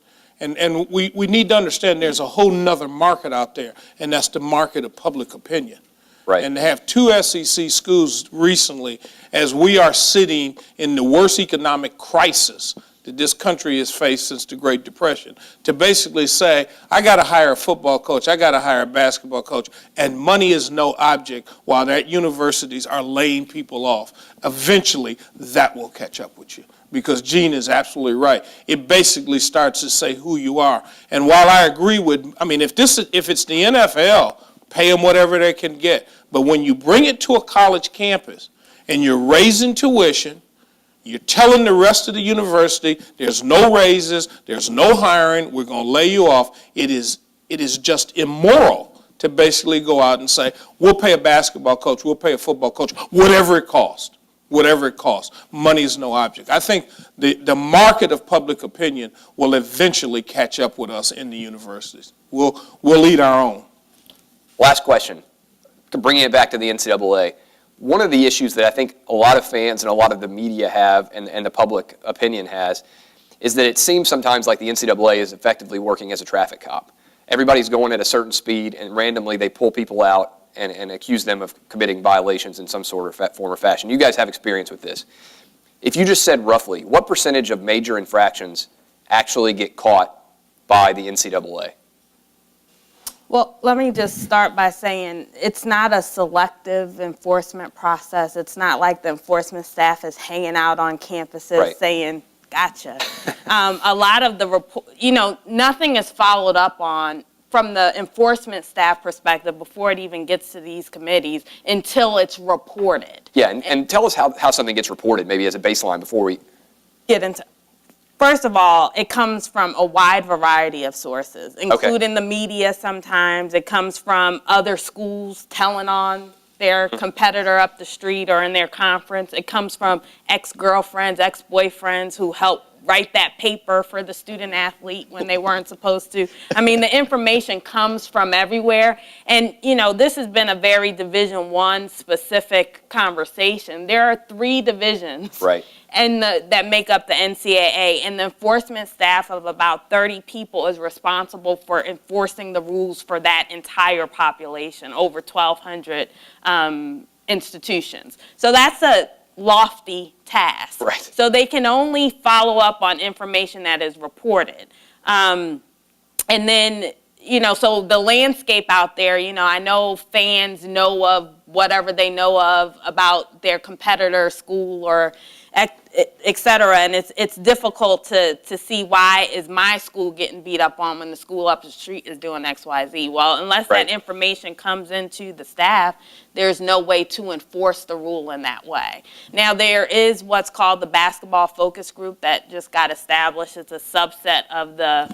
And we need to understand there's a whole nother market out there, and that's the market of public opinion. Right. And to have two SEC schools recently, as we are sitting in the worst economic crisis that this country has faced since the Great Depression, to basically say, I got to hire a football coach, I got to hire a basketball coach, and money is no object while that universities are laying people off. Eventually, that will catch up with you. Because Gene is absolutely right. It basically starts to say who you are. And while I agree with, if it's the NFL, pay them whatever they can get. But when you bring it to a college campus and you're raising tuition, you're telling the rest of the university there's no raises, there's no hiring, we're going to lay you off. It is just immoral to basically go out and say, we'll pay a basketball coach, we'll pay a football coach, whatever it costs. whatever it costs. Money is no object. I think the market of public opinion will eventually catch up with us in the universities. We'll eat our own. Last question, bringing it back to the NCAA. One of the issues that I think a lot of fans and a lot of the media have and the public opinion has is that it seems sometimes like the NCAA is effectively working as a traffic cop. Everybody's going at a certain speed, and randomly they pull people out and accuse them of committing violations in some sort of form or fashion. You guys have experience with this. If you just said roughly, what percentage of major infractions actually get caught by the NCAA? Well, let me just start by saying it's not a selective enforcement process. It's not like the enforcement staff is hanging out on campuses saying, gotcha. A lot of the nothing is followed up on from the enforcement staff perspective before it even gets to these committees until it's reported. Yeah, and tell us how something gets reported, maybe as a baseline before we get into. First of all, it comes from a wide variety of sources, including the media sometimes. It comes from other schools telling on their competitor up the street or in their conference. It comes from ex-girlfriends, ex-boyfriends who help write that paper for the student athlete when they weren't supposed to. I mean, the information comes from everywhere. And, this has been a very Division I specific conversation. There are 3 divisions that make up the NCAA, and the enforcement staff of about 30 people is responsible for enforcing the rules for that entire population, over 1,200 institutions. So that's a lofty task. Right. So they can only follow up on information that is reported. And then, so the landscape out there, I know fans know of whatever they know of about their competitor school or et cetera, and it's difficult to see why is my school getting beat up on when the school up the street is doing X, Y, Z. Well, unless that information comes into the staff, there's no way to enforce the rule in that way. Now, there is what's called the basketball focus group that just got established. It's a subset of the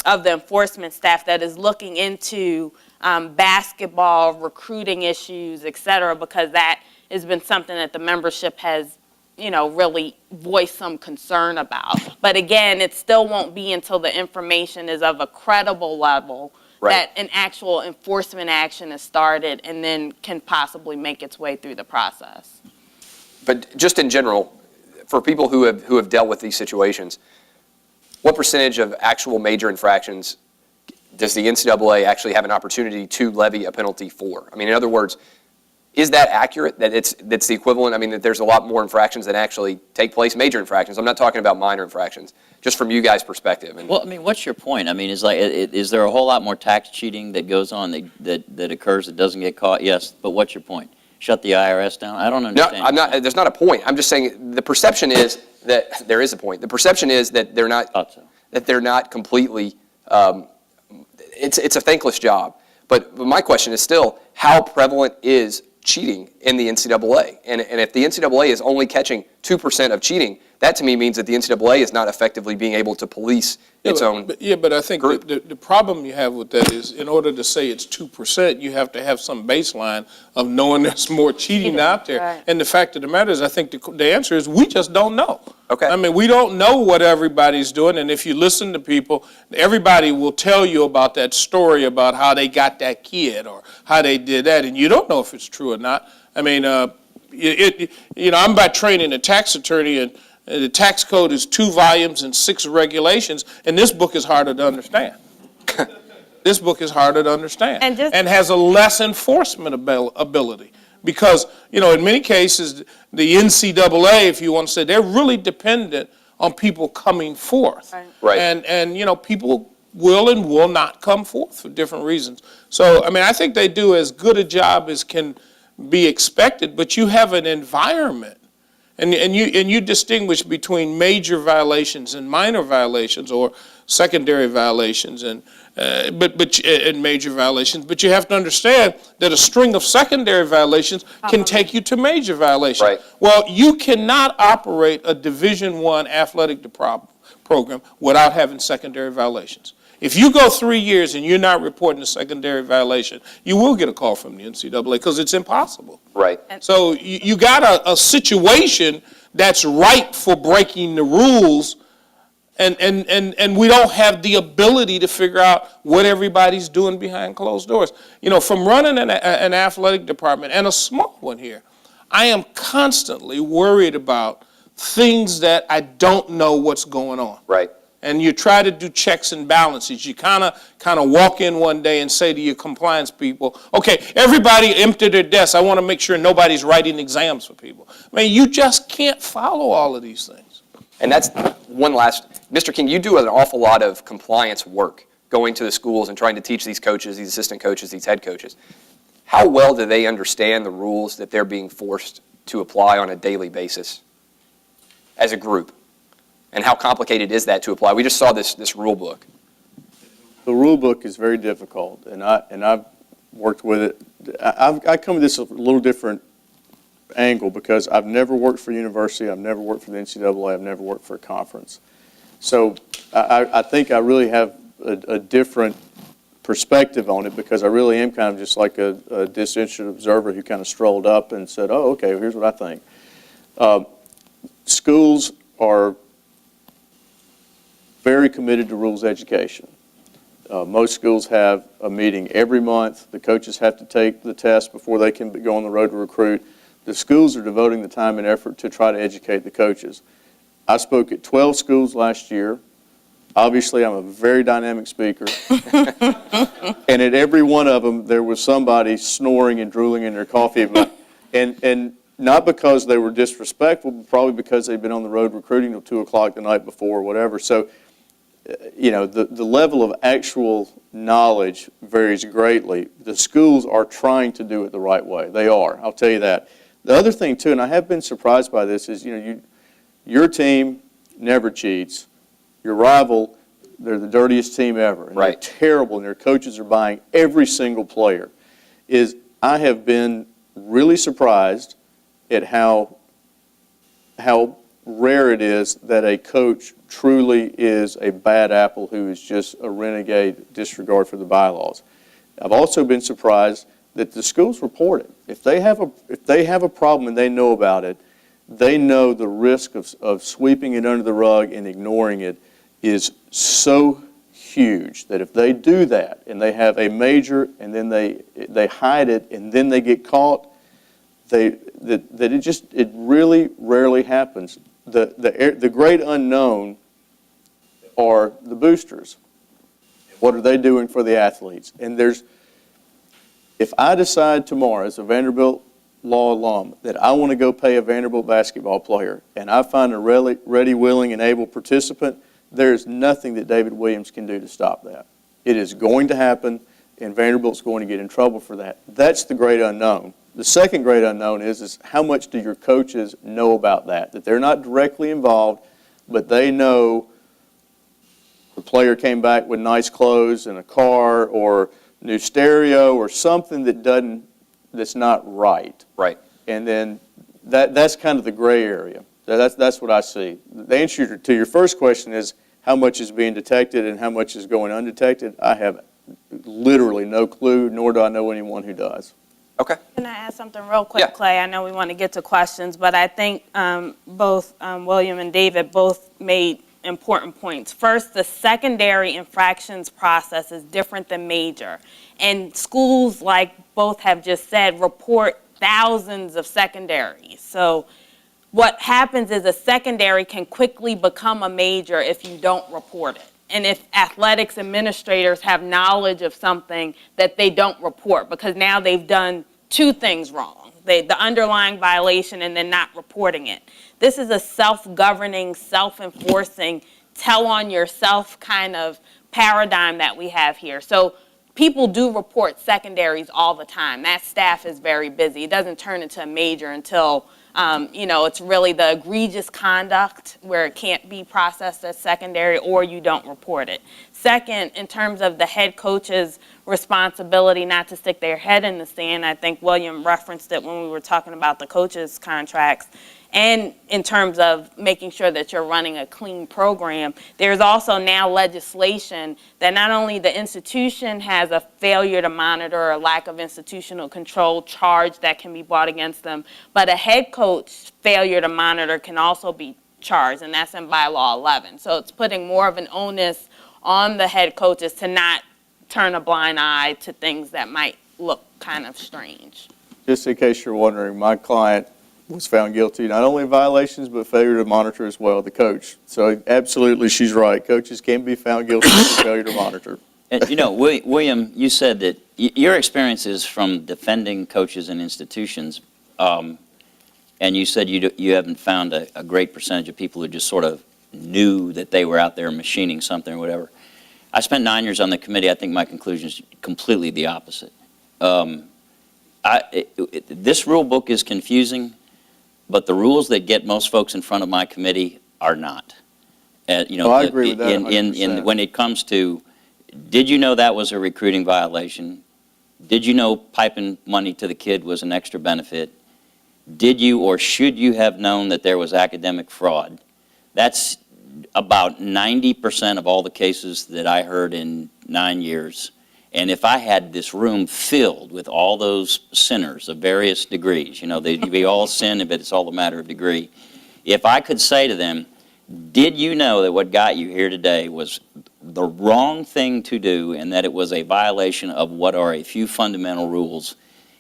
enforcement staff that is looking into basketball recruiting issues, et cetera, because that has been something that the membership has, really voiced some concern about. But again, it still won't be until the information is of a credible level that an actual enforcement action is started and then can possibly make its way through the process. But just in general, for people who have dealt with these situations, what percentage of actual major infractions does the NCAA actually have an opportunity to levy a penalty for? I mean, in other words, is that accurate, that's the equivalent? I mean, that there's a lot more infractions that actually take place, major infractions. I'm not talking about minor infractions, just from you guys' perspective. Well, I mean, what's your point? I mean, is there a whole lot more tax cheating that goes on that occurs that doesn't get caught? Yes, but what's your point? Shut the IRS down? I don't understand. No, I'm not. There's not a point. I'm just saying the perception is that there is a point. The perception is that they're not. That they're not completely. It's a thankless job. But my question is still, how prevalent is cheating in the NCAA? And if the NCAA is only catching 2% of cheating, that to me means that the NCAA is not effectively being able to police its own But I think the problem you have with that is in order to say it's 2%, you have to have some baseline of knowing there's more cheating out there. Right. And the fact of the matter is, I think the answer is we just don't know. Okay. I mean, we don't know what everybody's doing, and if you listen to people, everybody will tell you about that story about how they got that kid or how they did that, and you don't know if it's true or not. I mean, I'm by training a tax attorney, and the tax code is 2 volumes and 6 regulations, and this book is harder to understand. This book is harder to understand and has a less enforcement ability. Because, in many cases, the NCAA, if you want to say, they're really dependent on people coming forth. Right. And people will and will not come forth for different reasons. So, I mean, I think they do as good a job as can be expected, but you have an environment. And you distinguish between major violations and minor violations, or secondary violations and major violations. But you have to understand that a string of secondary violations can take you to major violations. Right. Well, you cannot operate a Division I athletic program without having secondary violations. If you go 3 years and you're not reporting a secondary violation, you will get a call from the NCAA because it's impossible. Right. So you got a situation that's ripe for breaking the rules, and we don't have the ability to figure out what everybody's doing behind closed doors. You know, from running an athletic department, and a small one here, I am constantly worried about things that I don't know what's going on. Right. And you try to do checks and balances. You kind of walk in one day and say to your compliance people, okay, everybody empty their desks. I want to make sure nobody's writing exams for people. I mean, you just can't follow all of these things. And that's one last, Mr. King, you do an awful lot of compliance work going to the schools and trying to teach these coaches, these assistant coaches, these head coaches. How well do they understand the rules that they're being forced to apply on a daily basis as a group? And how complicated is that to apply? We just saw this rule book. The rule book is very difficult, and I've worked with it. I come at this a little different angle because I've never worked for a university, I've never worked for the NCAA, I've never worked for a conference. So I think I really have a different perspective on it because I really am kind of just like a disinterested observer who kind of strolled up and said, oh, okay, here's what I think. Schools are very committed to rules education. Most schools have a meeting every month. The coaches have to take the test before they can go on the road to recruit. The schools are devoting the time and effort to try to educate the coaches. I spoke at 12 schools last year. Obviously, I'm a very dynamic speaker. And at every one of them, there was somebody snoring and drooling in their coffee. And not because they were disrespectful, but probably because they'd been on the road recruiting till 2 o'clock the night before or whatever. So, you know, the level of actual knowledge varies greatly. The schools are trying to do it the right way. They are. I'll tell you that. The other thing, too, and I have been surprised by this, is, you know, your team never cheats. Your rival, they're the dirtiest team ever. And right. They're terrible, and their coaches are buying every single player. I have been really surprised at how rare it is that a coach truly is a bad apple who is just a renegade disregard for the bylaws. I've also been surprised that the schools report it. If they have a problem and they know about it, they know the risk of sweeping it under the rug and ignoring it is so huge that if they do that and they have a major and then they hide it and then they get caught, it really rarely happens. The great unknown are the boosters. What are they doing for the athletes? And if I decide tomorrow as a Vanderbilt law alum that I want to go pay a Vanderbilt basketball player and I find a ready, willing, and able participant, there's nothing that David Williams can do to stop that. It is going to happen, and Vanderbilt's going to get in trouble for that. That's the great unknown. The second great unknown is how much do your coaches know about that? That they're not directly involved, but they know the player came back with nice clothes and a car or new stereo or something that's not right. Right. And then that's kind of the gray area. That's what I see. The answer to your first question is how much is being detected and how much is going undetected. I have literally no clue, nor do I know anyone who does. Okay. Can I add something real quick, Yeah. Clay? I know we want to get to questions, but I think both William and David both made important points. First, the secondary infractions process is different than major. And schools, like both have just said, report thousands of secondaries. So what happens is a secondary can quickly become a major if you don't report it. And if athletics administrators have knowledge of something that they don't report, because now they've done two things wrong, the underlying violation and then not reporting it. This is a self-governing, self-enforcing, tell on yourself kind of paradigm that we have here. So people do report secondaries all the time. That staff is very busy. It doesn't turn into a major until it's really the egregious conduct where it can't be processed as secondary or you don't report it. Second, in terms of the head coach's responsibility not to stick their head in the sand, I think William referenced it when we were talking about the coaches' contracts. and in terms of making sure that you're running a clean program. There's also now legislation that not only the institution has a failure to monitor or lack of institutional control charge that can be brought against them, but a head coach failure to monitor can also be charged, and that's in bylaw 11. So it's putting more of an onus on the head coaches to not turn a blind eye to things that might look kind of strange. Just in case you're wondering, my client was found guilty not only of violations but failure to monitor as well, the coach. So absolutely, she's right. Coaches can be found guilty of failure to monitor. And, you know, William, you said that your experience is from defending coaches and institutions, and you said you haven't found a great percentage of people who just sort of knew that they were out there machining something or whatever. I spent 9 years on the committee. I think my conclusion is completely the opposite. This rule book is confusing, but the rules that get most folks in front of my committee are not. You know, I agree with that 100%. When it comes to, did you know that was a recruiting violation? Did you know piping money to the kid was an extra benefit? Did you or should you have known that there was academic fraud? That's about 90% of all the cases that I heard in 9 years. And if I had this room filled with all those sinners of various degrees, you know, they all sin, but it's all a matter of degree. If I could say to them, did you know that what got you here today was the wrong thing to do and that it was a violation of what are a few fundamental rules?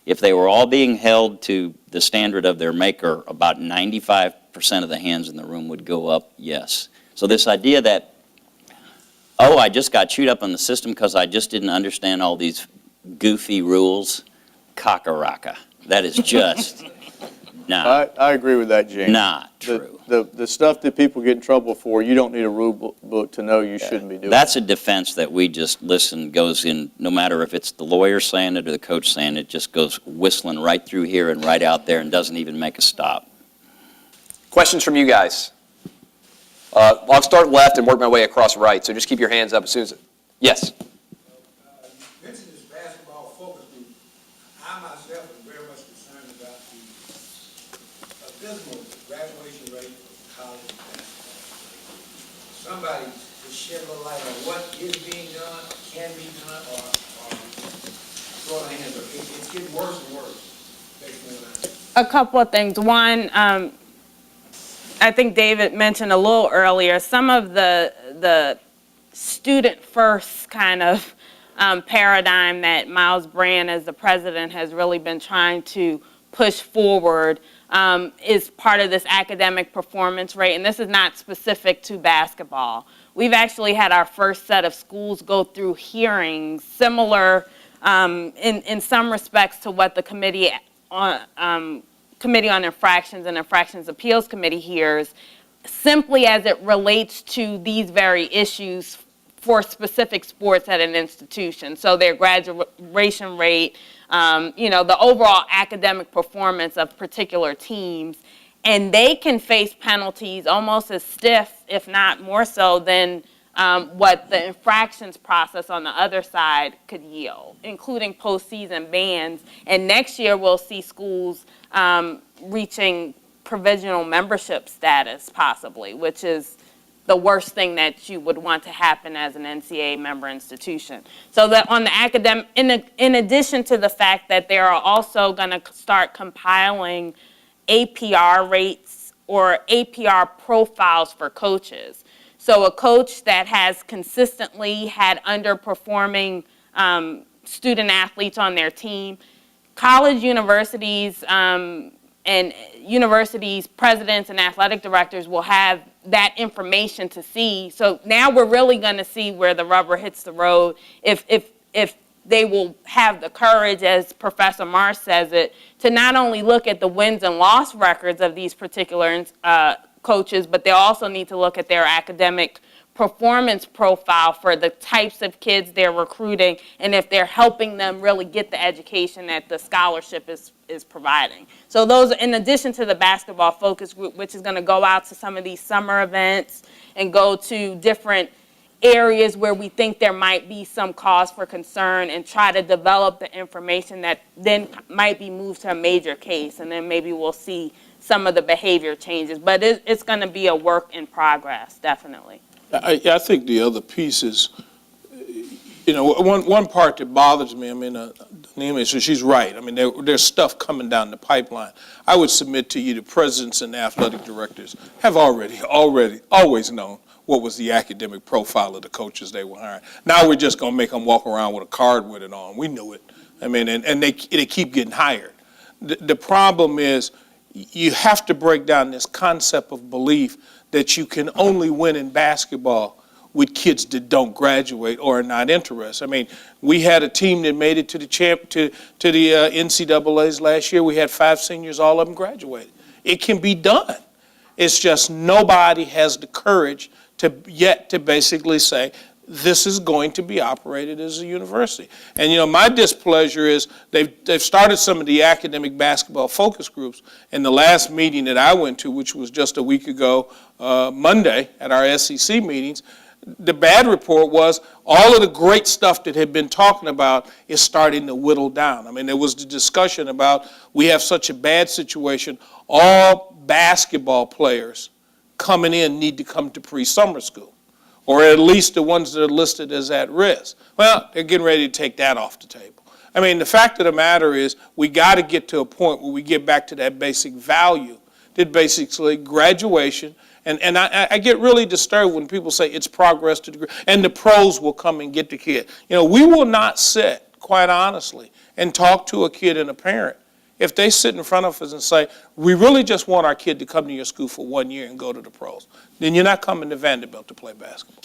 If they were all being held to the standard of their maker, about 95% of the hands in the room would go up yes. So this idea that, oh, I just got chewed up on the system because I just didn't understand all these goofy rules, caca-raca. That is just not I agree with that, Gene. Not true. The stuff that people get in trouble for, you don't need a rule book to know you shouldn't be doing. That's a defense that we just listen, goes in, no matter if it's the lawyer saying it or the coach saying it, just goes whistling right through here and right out there and doesn't even make a stop. Questions from you guys? I'll start left and work my way across right, so just keep your hands up as soon as... Yes? Benson is basketball focus group. I myself am very much concerned about the abysmal graduation rate of college basketball. Somebody to shed a little light on what is being done, can be done, or throw their hands up. It's getting worse and worse, based on what I know. A couple of things. One, I think David mentioned a little earlier, some of the student-first kind of paradigm that Miles Brand, as the president, has really been trying to push forward is part of this academic performance rate, and this is not specific to basketball. We've actually had our first set of schools go through hearings similar in some respects to what the Committee on Infractions and Infractions Appeals Committee hears, simply as it relates to these very issues for specific sports at an institution. So their graduation rate, you know, the overall academic performance of particular teams, and they can face penalties almost as stiff, if not more so, than what the infractions process on the other side could yield, including postseason bans. And next year we'll see schools reaching provisional membership status, possibly, which is the worst thing that you would want to happen as an NCAA member institution. So that on the academic, in addition to the fact that they are also going to start compiling APR rates or APR profiles for coaches. So a coach that has consistently had underperforming student athletes on their team, college universities and universities presidents and athletic directors will have that information to see. So now we're really going to see where the rubber hits the road if they will have the courage, as Professor Marsh says it, to not only look at the wins and loss records of these particular coaches, but they also need to look at their academic performance profile for the types of kids they're recruiting and if they're helping them really get the education that the scholarship is providing. So those, in addition to the basketball focus group, which is going to go out to some of these summer events and go to different areas where we think there might be some cause for concern and try to develop the information that then might be moved to a major case, and then maybe we'll see some of the behavior changes. But it's going to be a work in progress, definitely. I think the other piece is, one part that bothers me, Naima, so she's right. There's stuff coming down the pipeline. I would submit to you the presidents and the athletic directors have always known what was the academic profile of the coaches they were hiring. Now we're just going to make them walk around with a card with it on. We knew it. And they keep getting hired. The problem is you have to break down this concept of belief that you can only win in basketball with kids that don't graduate or are not interested. We had a team that made it to the NCAAs last year. We had 5 seniors, all of them graduated. It can be done. It's just nobody has the courage to basically say, this is going to be operated as a university. And my displeasure is they've started some of the academic basketball focus groups. In the last meeting that I went to, which was just a week ago, Monday at our SEC meetings, the bad report was all of the great stuff that had been talking about is starting to whittle down. There was the discussion about we have such a bad situation, all basketball players coming in need to come to pre-summer school, or at least the ones that are listed as at risk. Well, they're getting ready to take that off the table. The fact of the matter is we got to get to a point where we get back to that basic value, that basically graduation. And I get really disturbed when people say it's progress to degree, and the pros will come and get the kid. We will not sit, quite honestly, and talk to a kid and a parent if they sit in front of us and say, we really just want our kid to come to your school for 1 year and go to the pros. Then you're not coming to Vanderbilt to play basketball.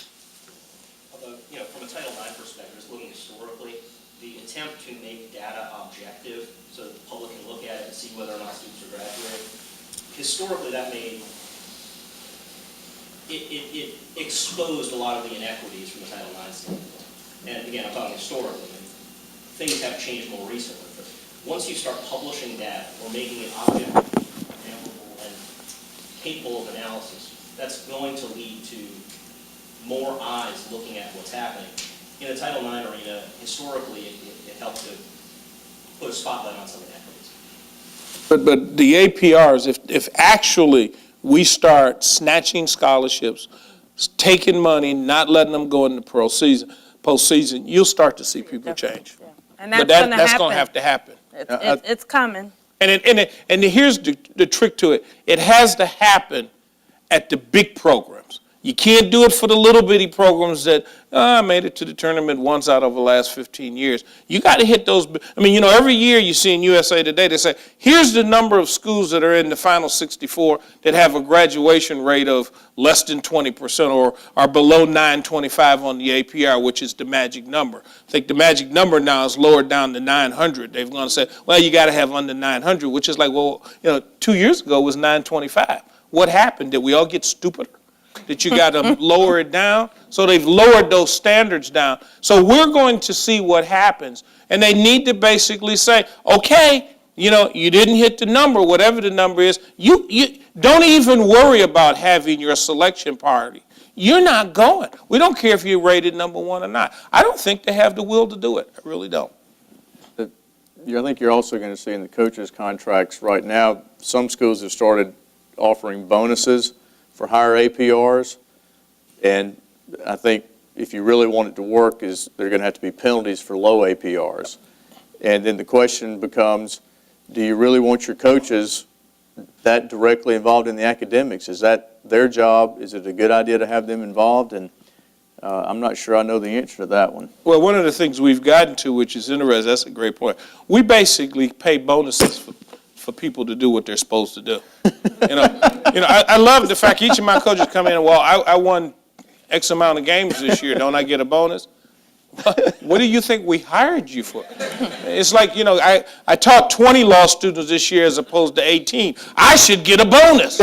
Although, from a Title IX perspective, just looking historically, the attempt to make data objective so that the public can look at it and see whether or not students are graduating, historically that made it exposed a lot of the inequities from the Title IX standpoint. And again, I'm talking historically. Things have changed more recently. But once you start publishing data or making it objective, examinable, and capable of analysis, that's going to lead to more eyes looking at what's happening. In the Title IX arena, historically, it helped to put a spotlight on some inequities. But the APRs, if actually we start snatching scholarships, taking money, not letting them go in the postseason, you'll start to see people change. Yeah. And that's going to have to happen. It's coming. And here's the trick to it. It has to happen at the big programs. You can't do it for the little bitty programs that made it to the tournament once out of the last 15 years. You got to hit those. Every year you see in USA Today, they say, here's the number of schools that are in the final 64 that have a graduation rate of less than 20% or are below 925 on the APR, which is the magic number. I think the magic number now is lowered down to 900. They've gone and said, well, you got to have under 900, which is like, 2 years ago was 925. What happened? Did we all get stupider? That you got to lower it down? So they've lowered those standards down. So we're going to see what happens. And they need to basically say, okay, you didn't hit the number, whatever the number is. You don't even worry about having your selection party. You're not going. We don't care if you're rated number 1 or not. I don't think they have the will to do it. I really don't. I think you're also going to see in the coaches' contracts right now, some schools have started offering bonuses for higher APRs, and I think if you really want it to work, is there are going to have to be penalties for low APRs. And then the question becomes, do you really want your coaches that directly involved in the academics? Is that their job? Is it a good idea to have them involved? And I'm not sure I know the answer to that one. Well, one of the things we've gotten to, which is interesting, that's a great point. We basically pay bonuses for people to do what they're supposed to do. I love the fact each of my coaches come in and, I won X amount of games this year. Don't I get a bonus? What do you think we hired you for? It's like, I taught 20 law students this year as opposed to 18. I should get a bonus.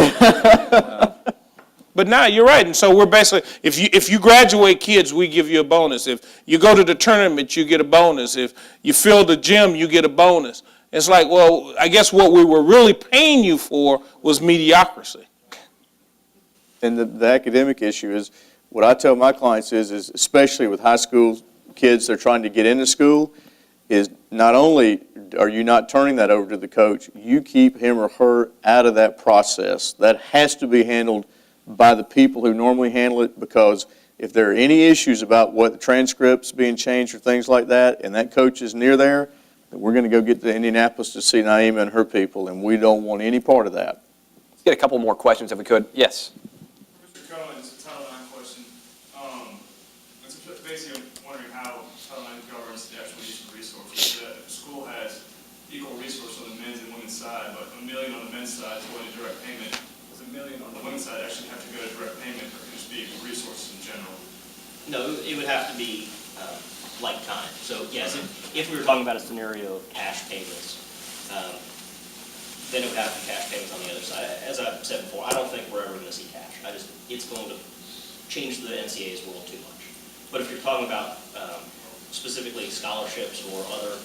But now you're right. And so we're basically, if you graduate kids, we give you a bonus. If you go to the tournament, you get a bonus. If you fill the gym, you get a bonus. It's like, well, I guess what we were really paying you for was mediocrity. And the academic issue is what I tell my clients is especially with high school kids that are trying to get into school, is not only are you not turning that over to the coach, you keep him or her out of that process. That has to be handled by the people who normally handle it, because if there are any issues about what the transcripts being changed or things like that, and that coach is near there, then we're going to go get to Indianapolis to see Naima and her people, and we don't want any part of that. Let's get a couple more questions if we could. Yes. Mr. Cohen, it's a Title IX question. It's basically I'm wondering how Title IX governs the actual use of resources. That if a school has equal resources on the men's and women's side, but $1 million on the men's side is going to direct payment, does $1 million on the women's side actually have to go to direct payment, or can it just be equal resources in general? No, it would have to be like time. So yes, if we were Talking talking about a scenario of cash payments, then it would have to be cash payments on the other side. As I've said before, I don't think we're ever going to see cash. It's going to change the NCAA's world too much. But if you're talking about specifically scholarships or other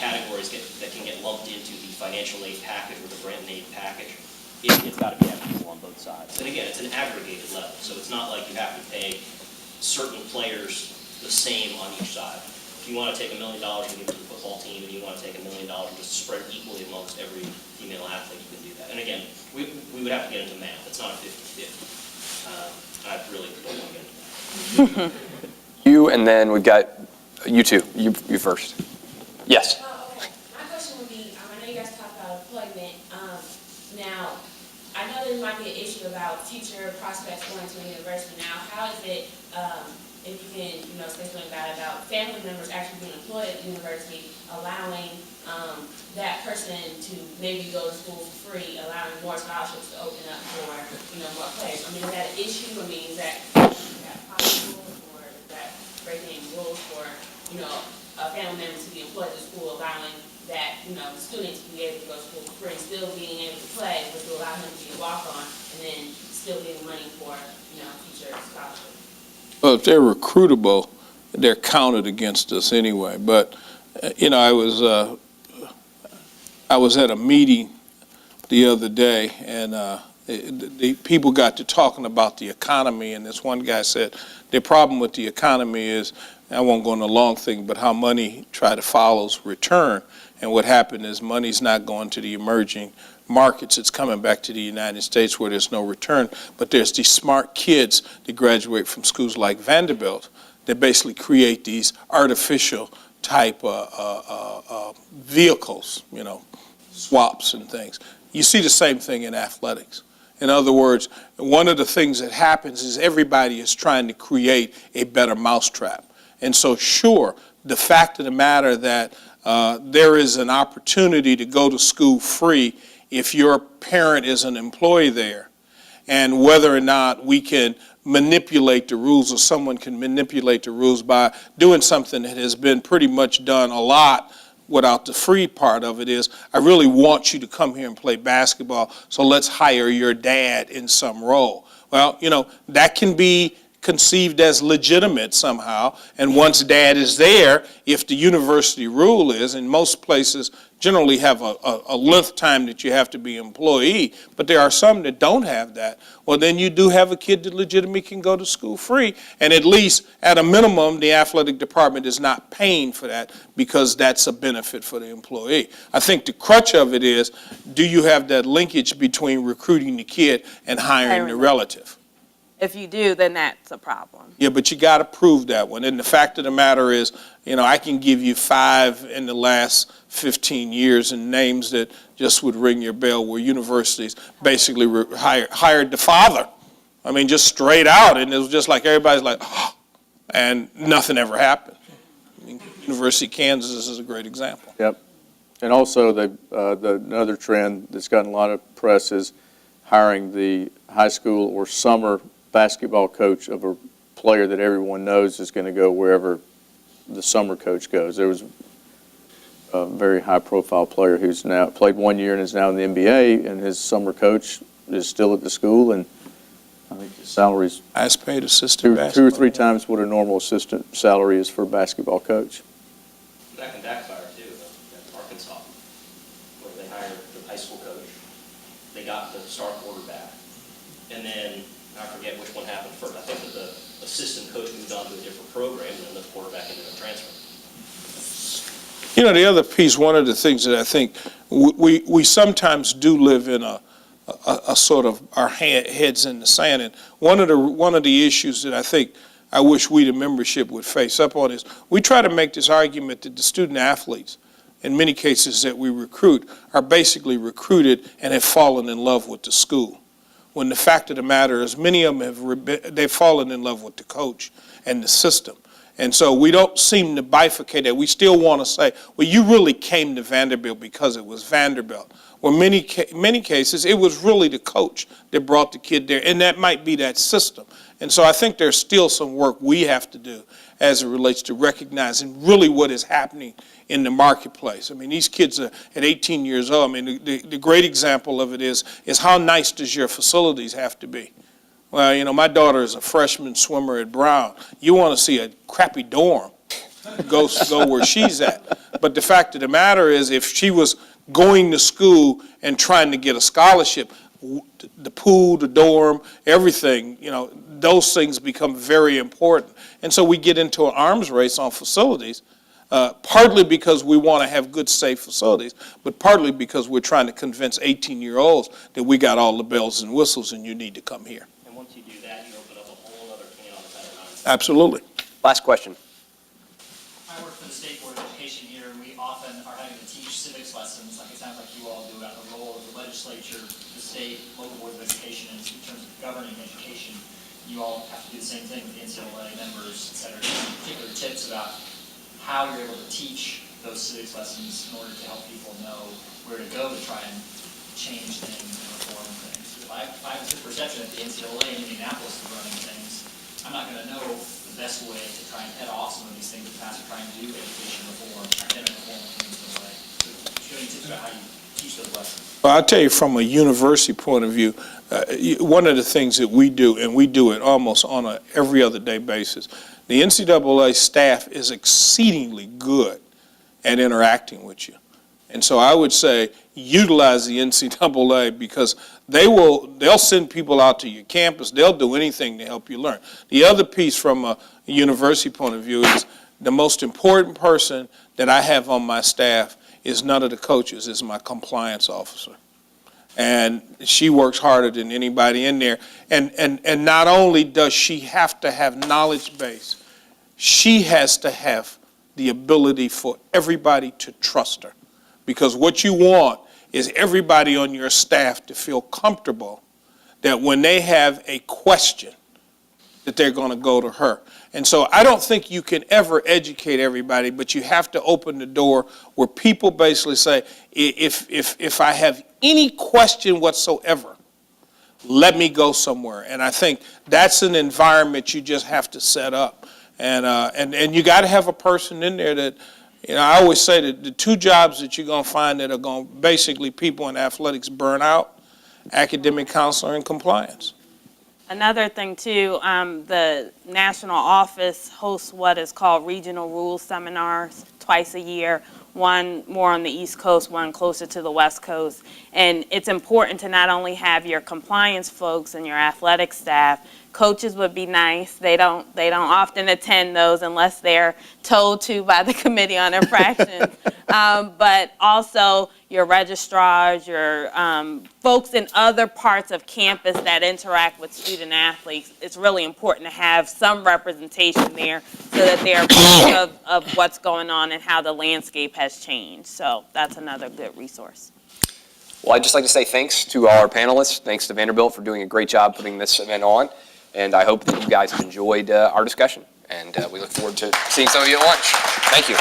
categories that can get lumped into the financial aid package or the grant aid package, it's got to be equitable on both sides. and again, it's an aggregated level. So it's not like you have to pay certain players the same on each side. If you want to take $1 million and give it to the football team, and you want to take $1 million and just spread it equally amongst every female athlete, you can do that. And again, we would have to get into math. It's not a 50-50. I really don't want to get into that. You, and then we've got you two. You first. Yes. Okay. My question would be, I know you guys talked about employment. Now, I know there might be an issue about future prospects going to a university. Now, how is it, if you can, say something about family members actually being employed at the university, allowing that person to maybe go to school for free, allowing more scholarships to open up for, more players? I mean, is that an issue? I mean, is that possible, or is that breaking any rules for, a family member to be employed at the school, allowing that, students to be able to go to school for free, still being able to play, but to allow him to be a walk-on, and then still getting money for, future scholarships? Well, if they're recruitable, they're counted against us anyway. But, I was at a meeting the other day, and the people got to talking about the economy, and this one guy said, the problem with the economy is, I won't go on a long thing, but how money follows return. And what happened is money's not going to the emerging markets. It's coming back to the United States where there's no return. But there's these smart kids that graduate from schools like Vanderbilt that basically create these artificial type vehicles, swaps and things. You see the same thing in athletics. In other words, one of the things that happens is everybody is trying to create a better mousetrap. And so, sure, the fact of the matter that there is an opportunity to go to school free if your parent is an employee there, and whether or not we can manipulate the rules, or someone can manipulate the rules by doing something that has been pretty much done a lot without the free part of it, is, I really want you to come here and play basketball, so let's hire your dad in some role. Well, that can be conceived as legitimate somehow, and once dad is there, if the university rule is, and most places generally have a length time that you have to be an employee, but there are some that don't have that, well, then you do have a kid that legitimately can go to school free, and at least at a minimum the athletic department is not paying for that, because that's a benefit for the employee. I think the crutch of it is, do you have that linkage between recruiting the kid and hiring the relative? If you do, then that's a problem. Yeah, but you got to prove that one. And the fact of the matter is, I can give you 5 in the last 15 years and names that just would ring your bell, where universities basically hired the father. I mean, just straight out. And it was just like everybody's like, oh, and nothing ever happened. University of Kansas is a great example. Yep. And also another trend that's gotten a lot of press is hiring the high school or summer basketball coach of a player that everyone knows is going to go wherever the summer coach goes. There was a very high-profile player who's now played 1 year and is now in the NBA, and his summer coach is still at the school, and I think his salary's highest paid assistant two or three times what a normal assistant salary is for a basketball coach. That can backfire too, at Arkansas, where they hired the high school coach. They got the star quarterback, and then I forget which one happened first. I think that assistant coach moved on to a different program and then the quarterback ended up transferring. You know, the other piece, one of the things that I think we sometimes do live in a sort of our heads in the sand, and one of the issues that I think I wish we, the membership, would face up on is we try to make this argument that the student athletes, in many cases that we recruit, are basically recruited and have fallen in love with the school. When the fact of the matter is many of them they've fallen in love with the coach and the system. And so we don't seem to bifurcate that. We still want to say, well, you really came to Vanderbilt because it was Vanderbilt. Well, many cases, it was really the coach that brought the kid there, and that might be that system. And so I think there's still some work we have to do as it relates to recognizing really what is happening in the marketplace. I mean, these kids are at 18 years old. I mean, the great example of it is how nice does your facilities have to be? Well, you know, my daughter is a freshman swimmer at Brown. You want to see a crappy dorm, go where she's at. But the fact of the matter is, if she was going to school and trying to get a scholarship, the pool, the dorm, everything, you know, those things become very important. And so we get into an arms race on facilities, partly because we want to have good, safe facilities, but partly because we're trying to convince 18-year-olds that we got all the bells and whistles and you need to come here. And once you do that, you open up a whole other can on Title IX. Absolutely. Last question. I work for the State Board of Education here, and we often are having to teach civics lessons, like it sounds like you all do, about the role of the legislature, the state, local boards of education, and in terms of governing education. You all have to do the same thing with the NCAA members, et cetera. Particular tips about how you're able to teach those civics lessons in order to help people know where to go to try and change things and reform things. If I have a good perception that the NCAA in Indianapolis is running things, I'm not going to know the best way to try and head off some of these things that past are trying to do education reform, academic reform in the way. So, do you have any tips about how you teach those lessons? Well, I'll tell you from a university point of view, one of the things that we do, and we do it almost on a every other day basis, the NCAA staff is exceedingly good at interacting with you. And so I would say utilize the NCAA because they'll send people out to your campus. They'll do anything to help you learn. The other piece from a university point of view is the most important person that I have on my staff is none of the coaches, is my compliance officer. And she works harder than anybody in there. And not only does she have to have knowledge base, she has to have the ability for everybody to trust her. Because what you want is everybody on your staff to feel comfortable that when they have a question, that they're going to go to her. And so I don't think you can ever educate everybody, but you have to open the door where people basically say, if I have any question whatsoever, let me go somewhere. And I think that's an environment you just have to set up. And you got to have a person in there that, you know, I always say that the two jobs that you're going to find that are going to basically people in athletics burn out, academic counselor and compliance. Another thing too, the national office hosts what is called regional rules seminars twice a year, one more on the East Coast, one closer to the West Coast. And it's important to not only have your compliance folks and your athletic staff. Coaches would be nice. They don't often attend those unless they're told to by the committee on infractions. But also your registrars, your folks in other parts of campus that interact with student athletes. It's really important to have some representation there so that they're part of what's going on and how the landscape has changed. So that's another good resource. Well, I'd just like to say thanks to all our panelists. Thanks to Vanderbilt for doing a great job putting this event on. And I hope that you guys have enjoyed our discussion. And we look forward to seeing some of you at lunch. Thank you.